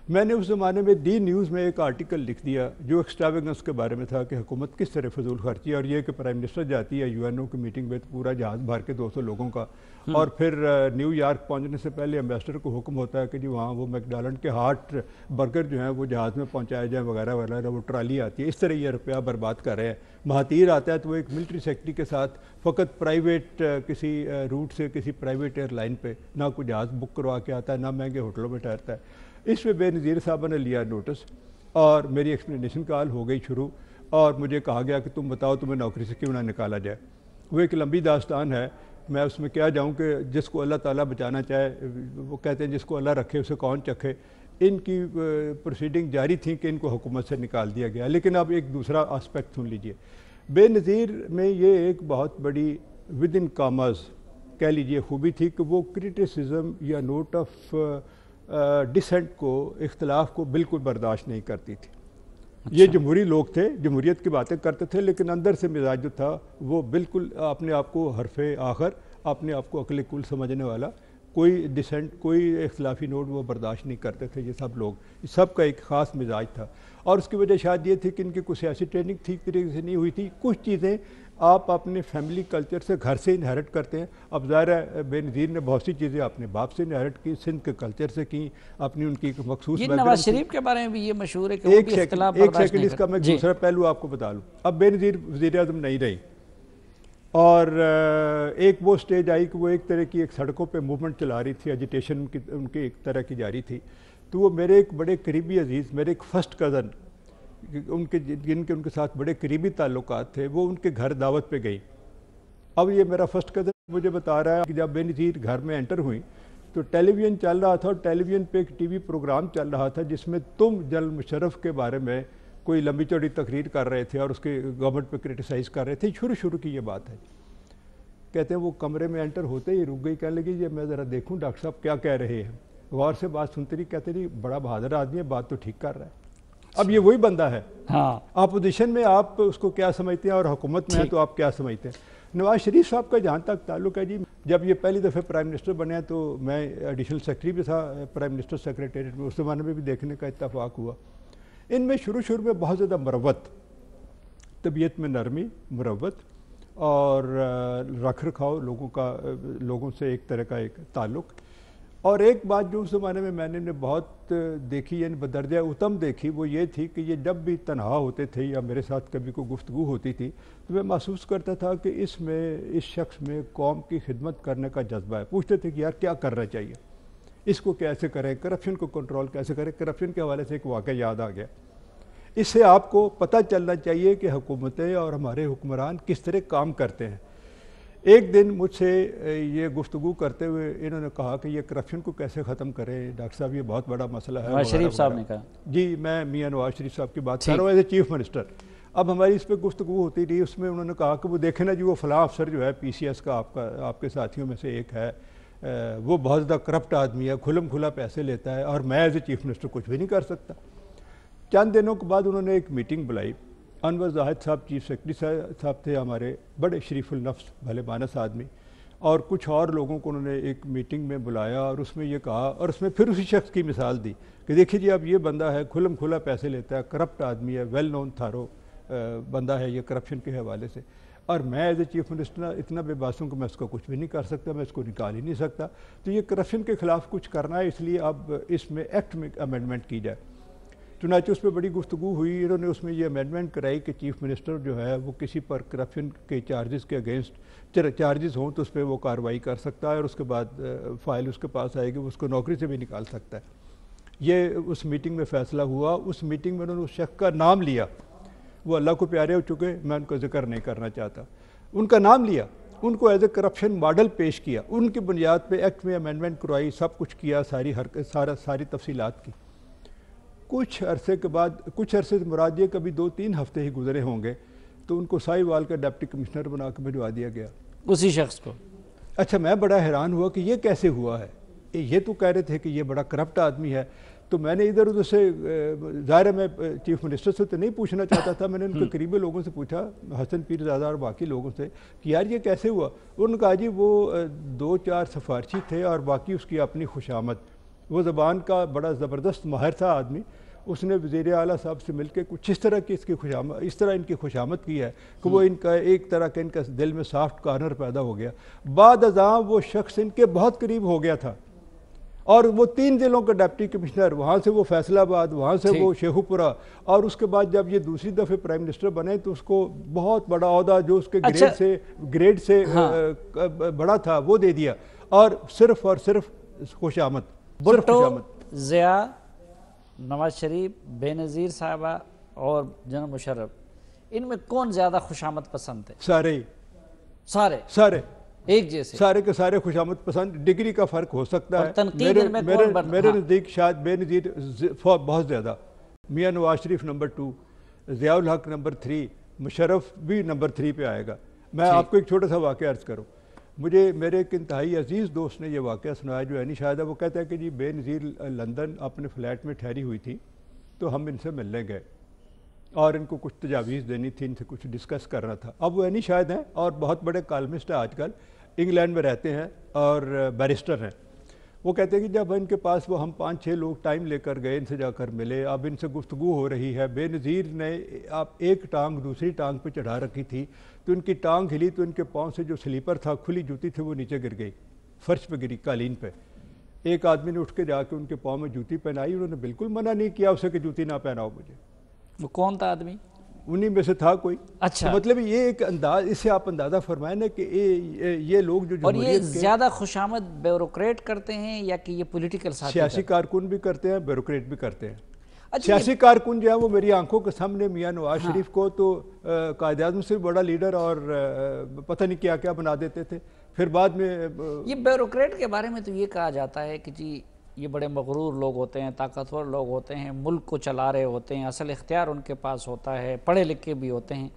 میں نے اس زمانے میں دی نیوز میں ایک آرٹیکل لکھ دیا جو ایکسٹراویگنس کے بارے میں تھا کہ حکومت کس طرح فضول خرچی, اور یہ کہ پرائم منسٹر جاتی ہے یو این او کی میٹنگ میں پورا جہاز بھر کے 200 لوگوں کا, اور پھر نیو یارک پہنچنے سے پہلے امبیسڈر کو حکم ہوتا ہے کہ جی وہاں وہ میکڈونلڈ کے ہارٹ برگر جو ہیں وہ جہاز میں پہنچائے جائیں وغیرہ وغیرہ, وہ ٹرالی آتی ہے. اس طرح یہ روپیہ برباد کر رہے ہیں. مہاتیر آتا ہے تو وہ ایک ملٹری سیکٹری کے ساتھ فقط پرائیویٹ کسی روٹ سے کسی پرائیویٹ ایئر لائن پہ نہ کوئی جہاز بک کروا کے آتا ہے, نہ مہنگے ہوٹلوں میں ٹھہرتا ہے. اس پہ بے نظیر صاحبہ نے لیا نوٹس اور میری ایکسپلینیشن کال ہو گئی شروع, اور مجھے کہا گیا کہ تم بتاؤ تمہیں نوکری سے کیوں نہ نکالا جائے. وہ ایک لمبی داستان ہے, میں اس میں کیا جاؤں کہ جس کو اللہ تعالیٰ بچانا چاہے, وہ کہتے ہیں جس کو اللہ رکھے اسے کون چکھے. ان کی پروسیڈنگ جاری تھیں کہ ان کو حکومت سے نکال دیا گیا. لیکن اب ایک دوسرا آسپیکٹ سن لیجئے. بے نظیر میں یہ ایک بہت بڑی ود ان کامرز کہہ لیجئے خوبی تھی کہ وہ کرٹیسزم یا نوٹ آف ڈسینٹ کو, اختلاف کو بالکل برداشت نہیں کرتی تھی. یہ جمہوری لوگ تھے, جمہوریت کی باتیں کرتے تھے, لیکن اندر سے مزاج جو تھا وہ بالکل اپنے آپ کو حرف آخر, اپنے آپ کو عقل کل سمجھنے والا, کوئی ڈسینٹ, کوئی اختلافی نوٹ وہ برداشت نہیں کرتے تھے. یہ سب لوگ, سب کا ایک خاص مزاج تھا, اور اس کی وجہ شاید یہ تھی کہ ان کی کوئی سیاسی ٹریننگ ٹھیک طریقے سے نہیں ہوئی تھی. کچھ چیزیں آپ اپنے فیملی کلچر سے گھر سے انہیرٹ کرتے ہیں. اب ظاہر ہے بے نظیر نے بہت سی چیزیں اپنے باپ سے انہیرٹ کی, سندھ کے کلچر سے کی, اپنی ان کی مخصوص. یہ نواز شریف کے بارے میں بھی یہ مشہور ہے کہ وہ بھی اختلاف برداشت نہیں کرتے. ایک سیکنڈ اس کا میں دوسرا پہلو آپ کو بتا لوں. اب بے نظیر وزیر اعظم نہیں رہی, اور ایک وہ سٹیج آئی کہ وہ ایک طرح کی ایک سڑکوں پہ موومنٹ چلا رہی تھی, ایجیٹیشن ان کی ایک طرح کی جاری تھی. تو وہ میرے ایک بڑے قریبی عزیز, میرے ایک فرسٹ کزن, ان کے جن کے ان کے ساتھ بڑے قریبی تعلقات تھے, وہ ان کے گھر دعوت پہ گئی. اب یہ میرا فرسٹ کزن مجھے بتا رہا ہے کہ جب بے نظیر گھر میں انٹر ہوئی تو ٹیلی ویژن چل رہا تھا, اور ٹیلی ویژن پہ ایک ٹی وی پروگرام چل رہا تھا جس میں تم جنرل مشرف کے بارے میں کوئی لمبی چوڑی تقریر کر رہے تھے اور اس کے گورنمنٹ پہ کرٹیسائز کر رہے تھے. شروع کی یہ بات ہے. کہتے ہیں وہ کمرے میں انٹر ہوتے ہی رک گئی, کہنے لگی یہ میں ذرا دیکھوں ڈاکٹر صاحب کیا کہہ رہے ہیں. غور سے بات سنتے رہی, کہتے رہی بڑا بہادر آدمی ہے, بات تو ٹھیک کر رہا ہے. اب یہ وہی بندہ ہے. اپوزیشن میں آپ اس کو کیا سمجھتے ہیں اور حکومت میں ہے تو آپ کیا سمجھتے ہیں. نواز شریف صاحب کا جہاں تک تعلق ہے جی, جب یہ پہلی دفعہ پرائم منسٹر بنے تو میں ایڈیشنل سیکرٹری بھی تھا پرائم منسٹر سیکریٹریٹ میں, اس زمانے میں بھی دیکھنے کا اتفاق ہوا. ان میں شروع میں بہت زیادہ مروت, طبیعت میں نرمی, مروت اور رکھ رکھاؤ لوگوں سے ایک طرح کا ایک تعلق. اور ایک بات جو اس زمانے میں نے بہت دیکھی, یعنی بدرجہ اتم دیکھی, وہ یہ تھی کہ یہ جب بھی تنہا ہوتے تھے یا میرے ساتھ کبھی کوئی گفتگو ہوتی تھی تو میں محسوس کرتا تھا کہ اس شخص میں قوم کی خدمت کرنے کا جذبہ ہے. پوچھتے تھے کہ یار کیا کرنا چاہیے, اس کو کیسے کریں, کرپشن کو کنٹرول کیسے کریں. کرپشن کے حوالے سے ایک واقعہ یاد آ گیا. اس سے آپ کو پتہ چلنا چاہیے کہ حکومتیں اور ہمارے حکمران کس طرح کام کرتے ہیں. ایک دن مجھ سے یہ گفتگو کرتے ہوئے انہوں نے کہا کہ یہ کرپشن کو کیسے ختم کریں ڈاکٹر صاحب، یہ بہت بڑا مسئلہ ہے۔ نواز شریف صاحب نے کہا؟ جی، میں میاں نواز شریف صاحب کی بات کر رہا ہوں ایز اے چیف منسٹر۔ اب ہماری اس پہ گفتگو ہوتی رہی، اس میں انہوں نے کہا کہ وہ دیکھیں نا جی، وہ فلاں افسر جو ہے پی سی ایس کا آپ کے ساتھیوں میں سے ایک ہے، وہ بہت زیادہ کرپٹ آدمی ہے، کھلم کھلا پیسے لیتا ہے، اور میں ایز اے چیف منسٹر کچھ بھی نہیں کر سکتا۔ چند دنوں کے بعد انہوں نے ایک میٹنگ بلائی، انور زاہد صاحب چیف سیکرٹری صاحب تھے ہمارے، بڑے شریف النفس بھلے مانس آدمی، اور کچھ اور لوگوں کو انہوں نے ایک میٹنگ میں بلایا، اور اس میں یہ کہا، اور اس میں پھر اسی شخص کی مثال دی کہ دیکھیے جی اب یہ بندہ ہے، کھلم کھلا پیسے لیتا ہے، کرپٹ آدمی ہے، ویل نون تھارو بندہ ہے یہ کرپشن کے حوالے سے، اور میں ایز اے چیف منسٹر اتنا بے باس ہوں کہ میں اس کو کچھ بھی نہیں کر سکتا، میں اس کو نکال ہی نہیں سکتا، تو یہ کرپشن کے خلاف کچھ کرنا ہے، اس لیے اب اس میں ایکٹ میں امینڈمنٹ کی جائے۔ چنانچہ اس پہ بڑی گفتگو ہوئی، انہوں نے اس میں یہ امینڈمنٹ کرائی کہ چیف منسٹر جو ہے وہ کسی پر کرپشن کے چارجز کے اگینسٹ چارجز ہوں تو اس پہ وہ کارروائی کر سکتا ہے، اور اس کے بعد فائل اس کے پاس آئے گی، وہ اس کو نوکری سے بھی نکال سکتا ہے۔ یہ اس میٹنگ میں فیصلہ ہوا۔ اس میٹنگ میں انہوں نے اس شخص کا نام لیا، وہ اللہ کو پیارے ہو چکے، میں ان کا ذکر نہیں کرنا چاہتا، ان کا نام لیا، ان کو ایز اے کرپشن ماڈل پیش کیا، ان کی بنیاد پہ ایکٹ میں امینڈمنٹ کروائی، سب کچھ کیا، ساری تفصیلات کی۔ کچھ عرصے کے بعد، کچھ عرصے سے مراد یہ کبھی 2-3 ہفتے ہی گزرے ہوں گے، تو ان کو سائی وال کا ڈپٹی کمشنر بنا کے بھجوا دیا گیا، اسی شخص کو۔ اچھا، میں بڑا حیران ہوا کہ یہ کیسے ہوا ہے، یہ تو کہہ رہے تھے کہ یہ بڑا کرپٹ آدمی ہے، تو میں نے ادھر ادھر سے، ظاہر ہے میں چیف منسٹر سے تو نہیں پوچھنا چاہتا تھا، میں نے ان کے قریبی لوگوں سے پوچھا، حسن پیر زادہ اور باقی لوگوں سے، کہ یار یہ کیسے ہوا؟ انہوں نے کہا جی وہ 2-4 سفارشی تھے اور باقی اس کی اپنی خوشامد، وہ زبان کا بڑا زبردست ماہر تھا آدمی، اس نے وزیر اعلیٰ صاحب سے مل کے کچھ اس طرح کی اس طرح ان کی خوشامد کی ہے کہ وہ ان کا ایک طرح کا ان کا دل میں سافٹ کارنر پیدا ہو گیا۔ بعد ازاں وہ شخص ان کے بہت قریب ہو گیا تھا، اور وہ 3 ضلعوں کا ڈپٹی کمشنر، وہاں سے وہ فیصل آباد، وہاں سے وہ شیخو پورہ، اور اس کے بعد جب یہ دوسری دفعہ پرائم منسٹر بنے تو اس کو بہت بڑا عہدہ جو اس کے گریڈ سے بڑا تھا وہ دے دیا، اور صرف خوشامد۔ بھٹو، ضیاء، نواز شریف، بے نظیر صاحبہ اور جنرل مشرف، ان میں کون زیادہ خوشامد پسند ہے؟ سارے ایک جیسے، سارے کے سارے خوشامد پسند، ڈگری کا فرق ہو سکتا ہے، میرے نزدیک شاید بے نظیر بہت زیادہ، میاں نواز شریف نمبر 2، ضیاء الحق نمبر 3، مشرف بھی نمبر 3 پہ آئے گا۔ میں آپ کو ایک چھوٹا سا واقعہ عرض کروں، مجھے میرے ایک انتہائی عزیز دوست نے یہ واقعہ سنایا جو عینی شاہد ہے، وہ کہتا ہے کہ جی بے نظیر لندن اپنے فلیٹ میں ٹھہری ہوئی تھی، تو ہم ان سے ملنے گئے اور ان کو کچھ تجاویز دینی تھی، ان سے کچھ ڈسکس کرنا تھا۔ اب وہ عینی شاہد ہیں اور بہت بڑے کالمسٹ ہیں، آج کل انگلینڈ میں رہتے ہیں اور بیرسٹر ہیں۔ وہ کہتے ہیں کہ جب ان کے پاس وہ ہم 5-6 لوگ ٹائم لے کر گئے، ان سے جا کر ملے، اب ان سے گفتگو ہو رہی ہے، بے نظیر نے ایک ٹانگ دوسری ٹانگ پہ چڑھا رکھی تھی، تو ان کی ٹانگ ہلی تو ان کے پاؤں سے جو سلیپر تھا، کھلی جوتی تھی، وہ نیچے گر گئی، فرش پہ گری، قالین پہ۔ ایک آدمی نے اٹھ کے جا کے ان کے پاؤں میں جوتی پہنائی، انہوں نے بالکل منع نہیں کیا اسے کہ جوتی نہ پہناؤ مجھے۔ وہ کون تھا آدمی؟ انہی میں سے تھا کوئی۔ اچھا، مطلب یہ ایک انداز، اس سے آپ اندازہ فرمائیں نا کہ یہ لوگ جو اور یہ زیادہ خوشامد بیوروکریٹ کرتے ہیں یا کہ یہ پولیٹیکل سیاسی کارکن بھی کرتے ہیں، بیوروکریٹ بھی کرتے ہیں۔ سیاسی کارکن جو ہے وہ میری آنکھوں کے سامنے میاں نواز شریف کو تو قائد اعظم سے بڑا لیڈر اور پتہ نہیں کیا کیا بنا دیتے تھے، پھر بعد میں یہ بیوروکریٹ کے بارے میں تو یہ کہا جاتا ہے کہ جی یہ بڑے مغرور لوگ ہوتے ہیں، طاقتور لوگ ہوتے ہیں، ملک کو چلا رہے ہوتے ہیں، اصل اختیار ان کے پاس ہوتا ہے، پڑھے لکھے بھی ہوتے ہیں،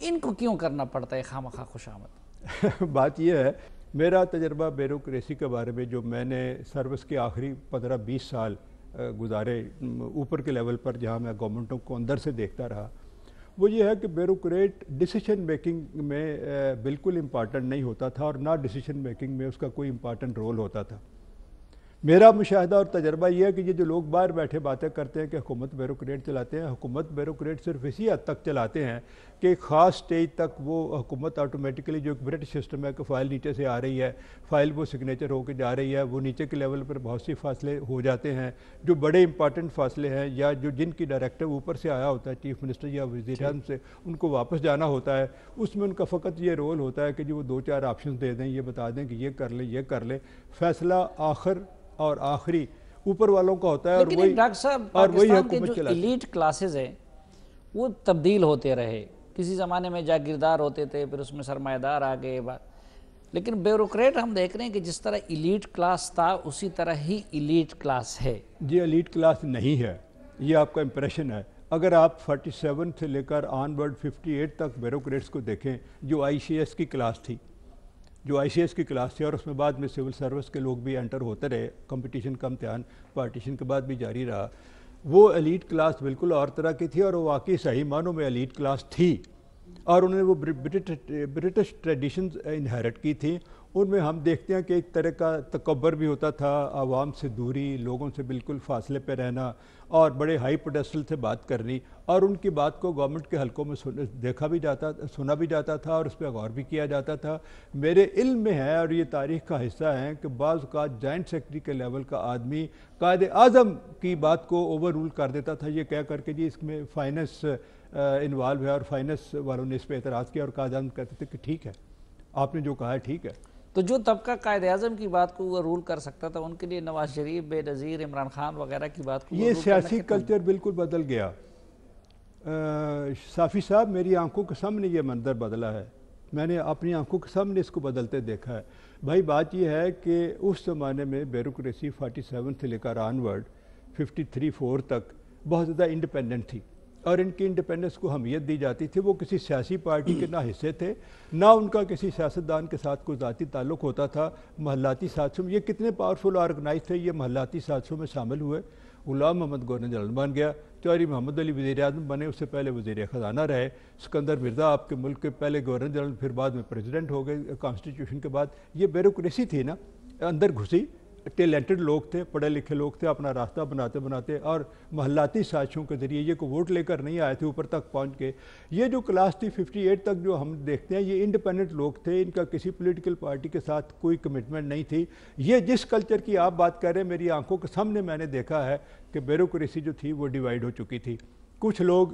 ان کو کیوں کرنا پڑتا ہے خواہ خوشامد؟ بات یہ ہے، میرا تجربہ بیوروکریسی کے بارے میں جو میں نے سروس کے آخری 15-20 سال گزارے اوپر کے لیول پر، جہاں میں گورنمنٹوں کو اندر سے دیکھتا رہا، وہ یہ ہے کہ بیوروکریٹ ڈیسیشن میکنگ میں بالکل امپارٹنٹ نہیں ہوتا تھا، اور نہ ڈیسیشن میکنگ میں اس کا کوئی امپارٹنٹ رول ہوتا تھا۔ میرا مشاہدہ اور تجربہ یہ ہے کہ یہ جو لوگ باہر بیٹھے باتیں کرتے ہیں کہ حکومت بیوروکریٹ چلاتے ہیں، حکومت بیوروکریٹ صرف اسی حد تک چلاتے ہیں کہ ایک خاص سٹیج تک وہ حکومت آٹومیٹکلی، جو ایک برٹش سسٹم ہے کہ فائل نیچے سے آ رہی ہے، فائل وہ سگنیچر ہو کے جا رہی ہے، وہ نیچے کے لیول پر بہت سی فاصلے ہو جاتے ہیں جو بڑے امپارٹنٹ فاصلے ہیں، یا جو جن کی ڈائریکٹو اوپر سے آیا ہوتا ہے چیف منسٹر یا وزیر اعظم سے، ان کو واپس جانا ہوتا ہے۔ اس میں ان کا فقط یہ رول ہوتا ہے کہ جو وہ 2-4 آپشنز دے دیں، یہ بتا دیں کہ یہ کر لیں، یہ کر لیں، فیصلہ آخر اور آخری اوپر والوں کا ہوتا ہے۔ لیکن ڈاکٹر صاحب، پاکستان کے جو ایلیٹ کلاسز ہیں وہ تبدیل ہوتے رہے، کسی زمانے میں جاگیردار ہوتے تھے، پھر اس میں سرمایہ دار آ گئے، لیکن بیوروکریٹ ہم دیکھ رہے ہیں کہ جس طرح ایلیٹ کلاس تھا اسی طرح ہی ایلیٹ کلاس ہے. جی ایلیٹ کلاس نہیں ہے، یہ آپ کا امپریشن ہے. اگر آپ 47 سے لے کر آن ورڈ 58 تک بیوروکریٹس کو دیکھیں جو آئی سی ایس کی کلاس تھی، اور اس میں بعد میں سول سروس کے لوگ بھی انٹر ہوتے رہے، کمپٹیشن کا امتحان پارٹیشن کے بعد بھی جاری رہا. وہ ایلیٹ کلاس بالکل اور طرح کی تھی، اور وہ واقعی صحیح معنوں میں ایلیٹ کلاس تھی، اور انہوں نے وہ برٹش ٹریڈیشنز انہیرٹ کی تھیں. ان میں ہم دیکھتے ہیں کہ ایک طرح کا تکبر بھی ہوتا تھا، عوام سے دوری، لوگوں سے بالکل فاصلے پہ رہنا، اور بڑے ہائی پیڈسٹل سے بات کرنی، اور ان کی بات کو گورنمنٹ کے حلقوں میں سنا بھی جاتا تھا، اور اس پہ غور بھی کیا جاتا تھا. میرے علم میں ہے، اور یہ تاریخ کا حصہ ہے، کہ بعض اوقات جوائنٹ سیکرٹری کے لیول کا آدمی قائد اعظم کی بات کو اوور رول کر دیتا تھا، یہ کہہ کر کے جی اس میں فائننس انوالو ہے، اور فائننس والوں نے اس پہ اعتراض کیا، اور قائد اعظم کہتے تھے کہ ٹھیک ہے، آپ نے جو کہا ہے ٹھیک ہے. تو جو طبقہ قائد اعظم کی بات کو وہ رول کر سکتا تھا، ان کے لیے نواز شریف، بے نظیر، عمران خان وغیرہ کی بات کو یہ سیاسی کلچر بالکل بدل گیا. صافی صاحب، میری آنکھوں کے سامنے یہ منظر بدلا ہے، میں نے اپنی آنکھوں کے سامنے اس کو بدلتے دیکھا ہے. بھائی بات یہ ہے کہ اس زمانے میں بیوروکریسی 47 سے لے کر آن ورڈ 53-4 تک بہت زیادہ انڈیپینڈنٹ تھی، اور ان کی انڈیپینڈنس کو اہمیت دی جاتی تھی. وہ کسی سیاسی پارٹی کے نہ حصے تھے، نہ ان کا کسی سیاستدان کے ساتھ کوئی ذاتی تعلق ہوتا تھا. محلاتی سازشوں میں یہ کتنے پاورفل آرگنائز تھے، یہ محلاتی سازشوں میں شامل ہوئے. غلام محمد گورنر جنرل بن گیا، چودھری محمد علی وزیر اعظم بنے، اس سے پہلے وزیر خزانہ رہے. سکندر مرزا آپ کے ملک کے پہلے گورنر جنرل، پھر بعد میں پریزیڈنٹ ہو گئے کانسٹیٹیوشن کے بعد. یہ بیوروکریسی تھی نا، اندر گھسی، ٹیلنٹڈ لوگ تھے، پڑھے لکھے لوگ تھے، اپنا راستہ بناتے، اور محلاتی سازشوں کے ذریعے یہ کو ووٹ لے کر نہیں آئے تھے، اوپر تک پہنچ گئے. یہ جو کلاس تھی 58 تک جو ہم دیکھتے ہیں، یہ انڈیپینڈنٹ لوگ تھے، ان کا کسی پولیٹیکل پارٹی کے ساتھ کوئی کمٹمنٹ نہیں تھی. یہ جس کلچر کی آپ بات کر رہے ہیں، میری آنکھوں کے سامنے میں نے دیکھا ہے کہ بیوروکریسی جو تھی وہ ڈیوائیڈ ہو چکی تھی. کچھ لوگ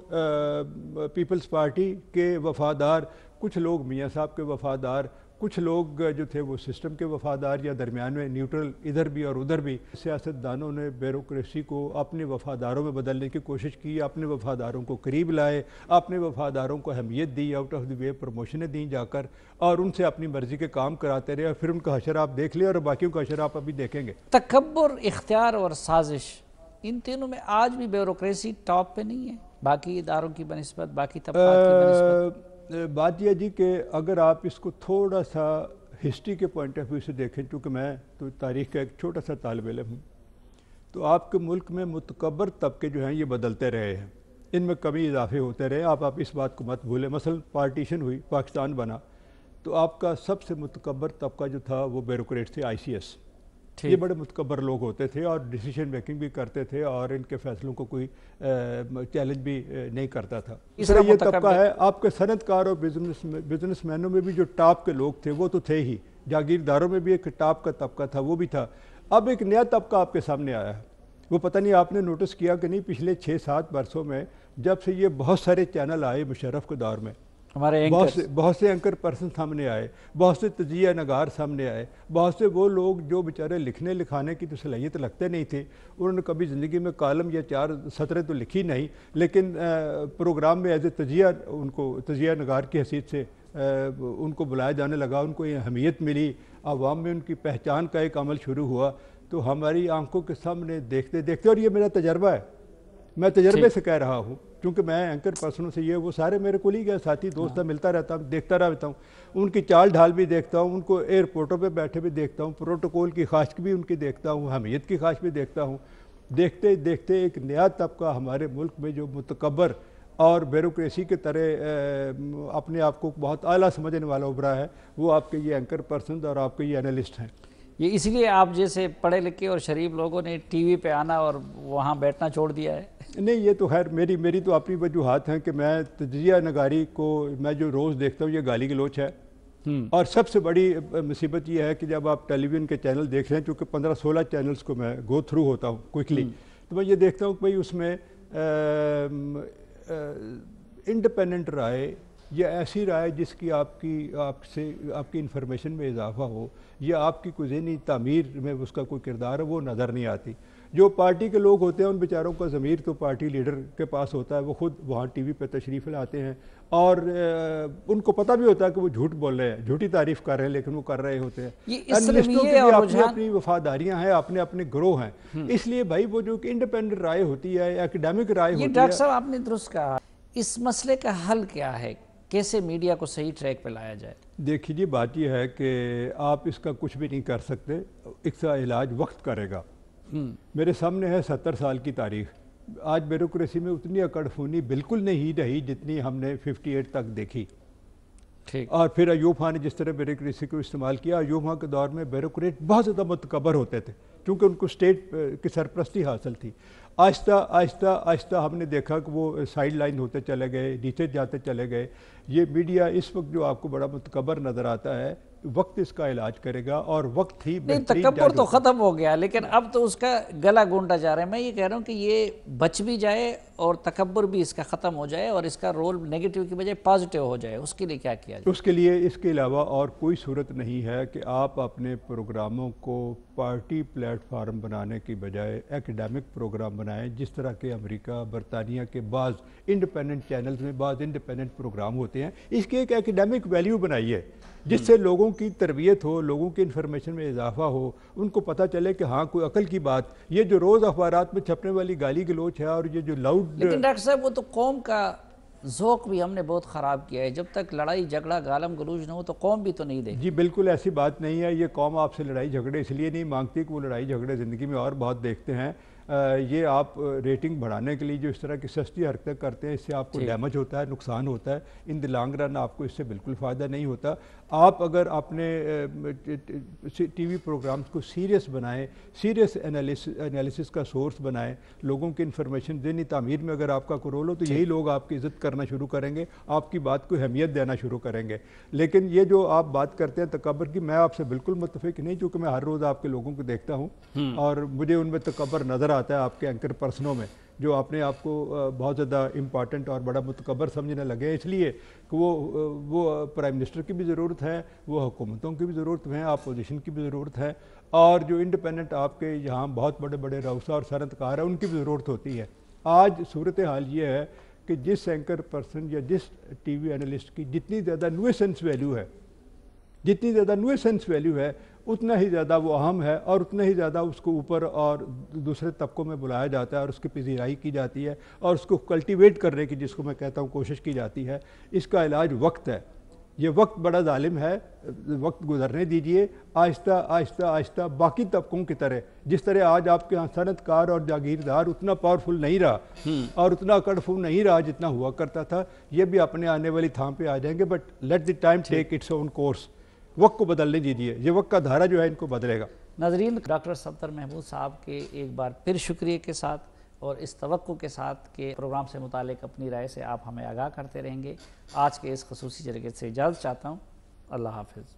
پیپلز پارٹی کے وفادار، کچھ لوگ میاں صاحب کے وفادار، کچھ لوگ جو تھے وہ سسٹم کے وفادار، یا درمیان میں نیوٹرل، ادھر بھی اور ادھر بھی. سیاستدانوں نے بیوروکریسی کو اپنے وفاداروں میں بدلنے کی کوشش کی، اپنے وفاداروں کو قریب لائے، اپنے وفاداروں کو اہمیت دی، آؤٹ آف دی وے پروموشنیں دیں جا کر، اور ان سے اپنی مرضی کے کام کراتے رہے. اور پھر ان کا حشر آپ دیکھ لیں، اور باقیوں کا حشر آپ ابھی دیکھیں گے. تکبر، اختیار اور سازش، ان تینوں میں آج بھی بیوروکریسی ٹاپ پہ نہیں ہے باقی اداروں کی بنسبت، باقی طبقات کی بنسبت؟ بات یہ جی کہ اگر آپ اس کو تھوڑا سا ہسٹری کے پوائنٹ آف ویو سے دیکھیں، چونکہ میں تو تاریخ کا ایک چھوٹا سا طالب علم ہوں، تو آپ کے ملک میں متکبر طبقے جو ہیں یہ بدلتے رہے ہیں، ان میں کمی اضافے ہوتے رہے. آپ اس بات کو مت بھولیں. مثلا پارٹیشن ہوئی، پاکستان بنا، تو آپ کا سب سے متکبر طبقہ جو تھا وہ بیوروکریٹ تھے، آئی سی ایس. یہ بڑے متکبر لوگ ہوتے تھے، اور ڈیسیشن میکنگ بھی کرتے تھے، اور ان کے فیصلوں کو کوئی چیلنج بھی نہیں کرتا تھا. اس طرح یہ طبقہ ہے. آپ کے صنعت کار اور بزنس مینوں میں بھی جو ٹاپ کے لوگ تھے وہ تو تھے ہی، جاگیرداروں میں بھی ایک ٹاپ کا طبقہ تھا، وہ بھی تھا. اب ایک نیا طبقہ آپ کے سامنے آیا ہے. وہ پتہ نہیں آپ نے نوٹس کیا کہ نہیں، پچھلے 6-7 برسوں میں جب سے یہ بہت سارے چینل آئے مشرف کے دور میں، ہمارے بہت سے اینکر پرسن سامنے آئے، بہت سے تجزیہ نگار سامنے آئے، بہت سے وہ لوگ جو بیچارے لکھنے لکھانے کی تو صلاحیت رکھتے نہیں تھے، انہوں نے کبھی زندگی میں کالم یا 4 سطریں تو لکھی نہیں، لیکن پروگرام میں ایز اے تجزیہ، ان کو تجزیہ نگار کی حیثیت سے ان کو بلایا جانے لگا، ان کو یہ اہمیت ملی، عوام میں ان کی پہچان کا ایک عمل شروع ہوا. تو ہماری آنکھوں کے سامنے دیکھتے دیکھتے، اور یہ میرا تجربہ ہے، میں تجربے سے کہہ رہا ہوں، کیونکہ میں اینکر پرسنوں سے یہ وہ سارے میرے کو ہی گئے ساتھی دوست ملتا رہتا ہوں، دیکھتا رہتا ہوں، ان کی چال ڈھال بھی دیکھتا ہوں، ان کو ایئرپورٹوں پہ بیٹھے بھی دیکھتا ہوں، پروٹوکول کی خواہش بھی ان کی دیکھتا ہوں، اہمیت کی خواہش بھی دیکھتا ہوں. دیکھتے دیکھتے ایک نیا طبقہ ہمارے ملک میں جو متکبر اور بیوروکریسی کے طرح اپنے آپ کو بہت اعلیٰ سمجھنے والا ابھرا ہے، وہ آپ کے یہ اینکر پرسنز اور آپ کے یہ انالسٹ ہیں. یہ اس لیے آپ جیسے پڑھے لکھے اور شریف لوگوں نے ٹی وی پہ آنا اور وہاں بیٹھنا چھوڑ دیا ہے؟ نہیں، یہ تو خیر میری تو اپنی وجوہات ہیں کہ میں تجزیہ نگاری کو میں جو روز دیکھتا ہوں یہ گالی گلوچ ہے. اور سب سے بڑی مصیبت یہ ہے کہ جب آپ ٹیلی ویژن کے چینل دیکھ رہے ہیں، چونکہ 15-16 چینلز کو میں گو تھرو ہوتا ہوں کوئکلی، تو میں یہ دیکھتا ہوں کہ بھئی اس میں انڈیپینڈنٹ رائے یا ایسی رائے جس کی آپ کی انفارمیشن میں اضافہ ہو، یا آپ کی کوئی ذہنی تعمیر میں اس کا کوئی کردار ہے، وہ نظر نہیں آتی. جو پارٹی کے لوگ ہوتے ہیں ان بیچاروں کا ضمیر تو پارٹی لیڈر کے پاس ہوتا ہے، وہ خود وہاں ٹی وی پہ تشریف لاتے ہیں اور ان کو پتہ بھی ہوتا ہے کہ وہ جھوٹ بول رہے ہیں، جھوٹی تعریف کر رہے ہیں، لیکن وہ کر رہے ہوتے ہیں۔ انالسٹوں کے بھی اپنی اپنی وفاداریاں ہیں، اپنے اپنے گروہ ہیں، اس لیے بھائی وہ جو کہ انڈیپینڈنٹ رائے ہوتی ہے، ایکیڈیمک رائے ہوتی ہے۔ ڈاکٹر صاحب آپ نے درست کہا، اس مسئلے کا حل کیا ہے؟ کیسے میڈیا کو صحیح ٹریک پہ لایا جائے؟ دیکھیے جی، بات یہ ہے کہ آپ اس کا کچھ بھی نہیں کر سکتے، اس کا علاج وقت کرے گا۔ میرے سامنے ہے 70 سال کی تاریخ، آج بیوروکریسی میں اتنی اکڑ فونی بالکل نہیں رہی جتنی ہم نے 58 تک دیکھی۔ اور پھر ایوب خان نے جس طرح بیوروکریسی کو استعمال کیا، ایوب خان کے دور میں بیوروکریٹ بہت زیادہ متکبر ہوتے تھے کیونکہ ان کو اسٹیٹ کی سرپرستی حاصل تھی۔ آہستہ آہستہ آہستہ ہم نے دیکھا کہ وہ سائیڈ لائن ہوتے چلے گئے، نیچے جاتے چلے گئے۔ یہ میڈیا اس وقت جو آپ کو بڑا متکبر نظر آتا ہے، وقت اس کا علاج کرے گا اور وقت ہی بہترین۔ تکبر تو ختم ہو گیا، لیکن اب تو اس کا گلا گونڈا جا رہا ہے۔ میں یہ کہہ رہا ہوں کہ یہ بچ بھی جائے اور تکبر بھی اس کا ختم ہو جائے اور اس کا رول نیگیٹو کی بجائے پازیٹیو ہو جائے، اس کے لیے کیا کیا جائے؟ اس کے لیے اس کے علاوہ اور کوئی صورت نہیں ہے کہ آپ اپنے پروگراموں کو پارٹی پلیٹ فارم بنانے کی بجائے ایکیڈیمک پروگرام بنائیں، جس طرح کہ امریکہ، برطانیہ کے بعض انڈیپینڈنٹ چینلز میں بعض انڈیپینڈنٹ پروگرام ہوتے ہیں۔ اس کی ایک ایکیڈیمک ویلیو بنائیے جس سے لوگوں کی تربیت ہو، لوگوں کی انفارمیشن میں اضافہ ہو، ان کو پتہ چلے کہ ہاں کوئی عقل کی بات۔ یہ جو روز اخبارات میں چھپنے والی گالی گلوچ ہے اور یہ جو لاؤڈ، لیکن ڈاکٹر صاحب وہ تو قوم کا ذوق بھی ہم نے بہت خراب کیا ہے۔ جب تک لڑائی جھگڑا گالم گلوچ نہ ہو تو قوم بھی تو نہیں دے۔ جی بالکل ایسی بات نہیں ہے۔ یہ قوم آپ سے لڑائی جھگڑے اس لیے نہیں مانگتی کہ وہ لڑائی جھگڑے زندگی میں اور بہت دیکھتے ہیں۔ یہ آپ ریٹنگ بڑھانے کے لیے جو اس طرح کی سستی حرکتیں کرتے ہیں، اس سے آپ کو ڈیمیج ہوتا ہے، نقصان ہوتا ہے۔ ان دی لانگ رن آپ کو اس سے بالکل فائدہ نہیں ہوتا۔ آپ اگر اپنے ٹی وی پروگرامز کو سیریس بنائیں، سیریس انالیسس کا سورس بنائیں، لوگوں کی انفارمیشن ذہنی تعمیر میں اگر آپ کا کوئی رول ہو تو یہی لوگ آپ کی عزت کرنا شروع کریں گے، آپ کی بات کو اہمیت دینا شروع کریں گے۔ لیکن یہ جو آپ بات کرتے ہیں تکبر کی، میں آپ سے بالکل متفق نہیں، چونکہ میں ہر روز آپ کے لوگوں کو دیکھتا ہوں اور مجھے ان میں تکبر نظر آتا ہے آپ کے اینکر پرسنوں میں، جو اپنے آپ کو بہت زیادہ امپارٹنٹ اور بڑا متکبر سمجھنے لگے، اس لیے کہ وہ پرائم منسٹر کی بھی ضرورت ہے، وہ حکومتوں کی بھی ضرورت ہے، اپوزیشن کی بھی ضرورت ہے، اور جو انڈیپینڈنٹ آپ کے یہاں بہت بڑے بڑے روسا اور صنعتکار ہیں ان کی بھی ضرورت ہوتی ہے۔ آج صورتحال یہ ہے کہ جس اینکر پرسن یا جس ٹی وی انالسٹ کی جتنی زیادہ نویسنس ویلیو ہے، جتنی زیادہ نویسنس ویلیو ہے، اتنا ہی زیادہ وہ اہم ہے اور اتنا ہی زیادہ اس کو اوپر اور دوسرے طبقوں میں بلایا جاتا ہے اور اس کی پذیرائی کی جاتی ہے اور اس کو کلٹیویٹ کرنے کی، جس کو میں کہتا ہوں، کوشش کی جاتی ہے۔ اس کا علاج وقت ہے۔ یہ وقت بڑا ظالم ہے، وقت گزرنے دیجئے، آہستہ آہستہ آہستہ باقی طبقوں کی طرح، جس طرح آج آپ کے ہاں صنعت کار اور جاگیردار اتنا پاورفل نہیں رہا اور اتنا کڑفو نہیں رہا جتنا ہوا کرتا تھا، یہ بھی اپنے آنے والی تھام پہ آ جائیں گے۔ But let the time take its own course, وقت کو بدلنے دیجئے، یہ وقت کا دھارا جو ہے ان کو بدلے گا۔ ناظرین، ڈاکٹر صفدر محمود صاحب کے ایک بار پھر شکریہ کے ساتھ اور اس توقع کے ساتھ کہ پروگرام سے متعلق اپنی رائے سے آپ ہمیں آگاہ کرتے رہیں گے، آج کے اس خصوصی جرگے سے اجازت چاہتا ہوں۔ اللہ حافظ۔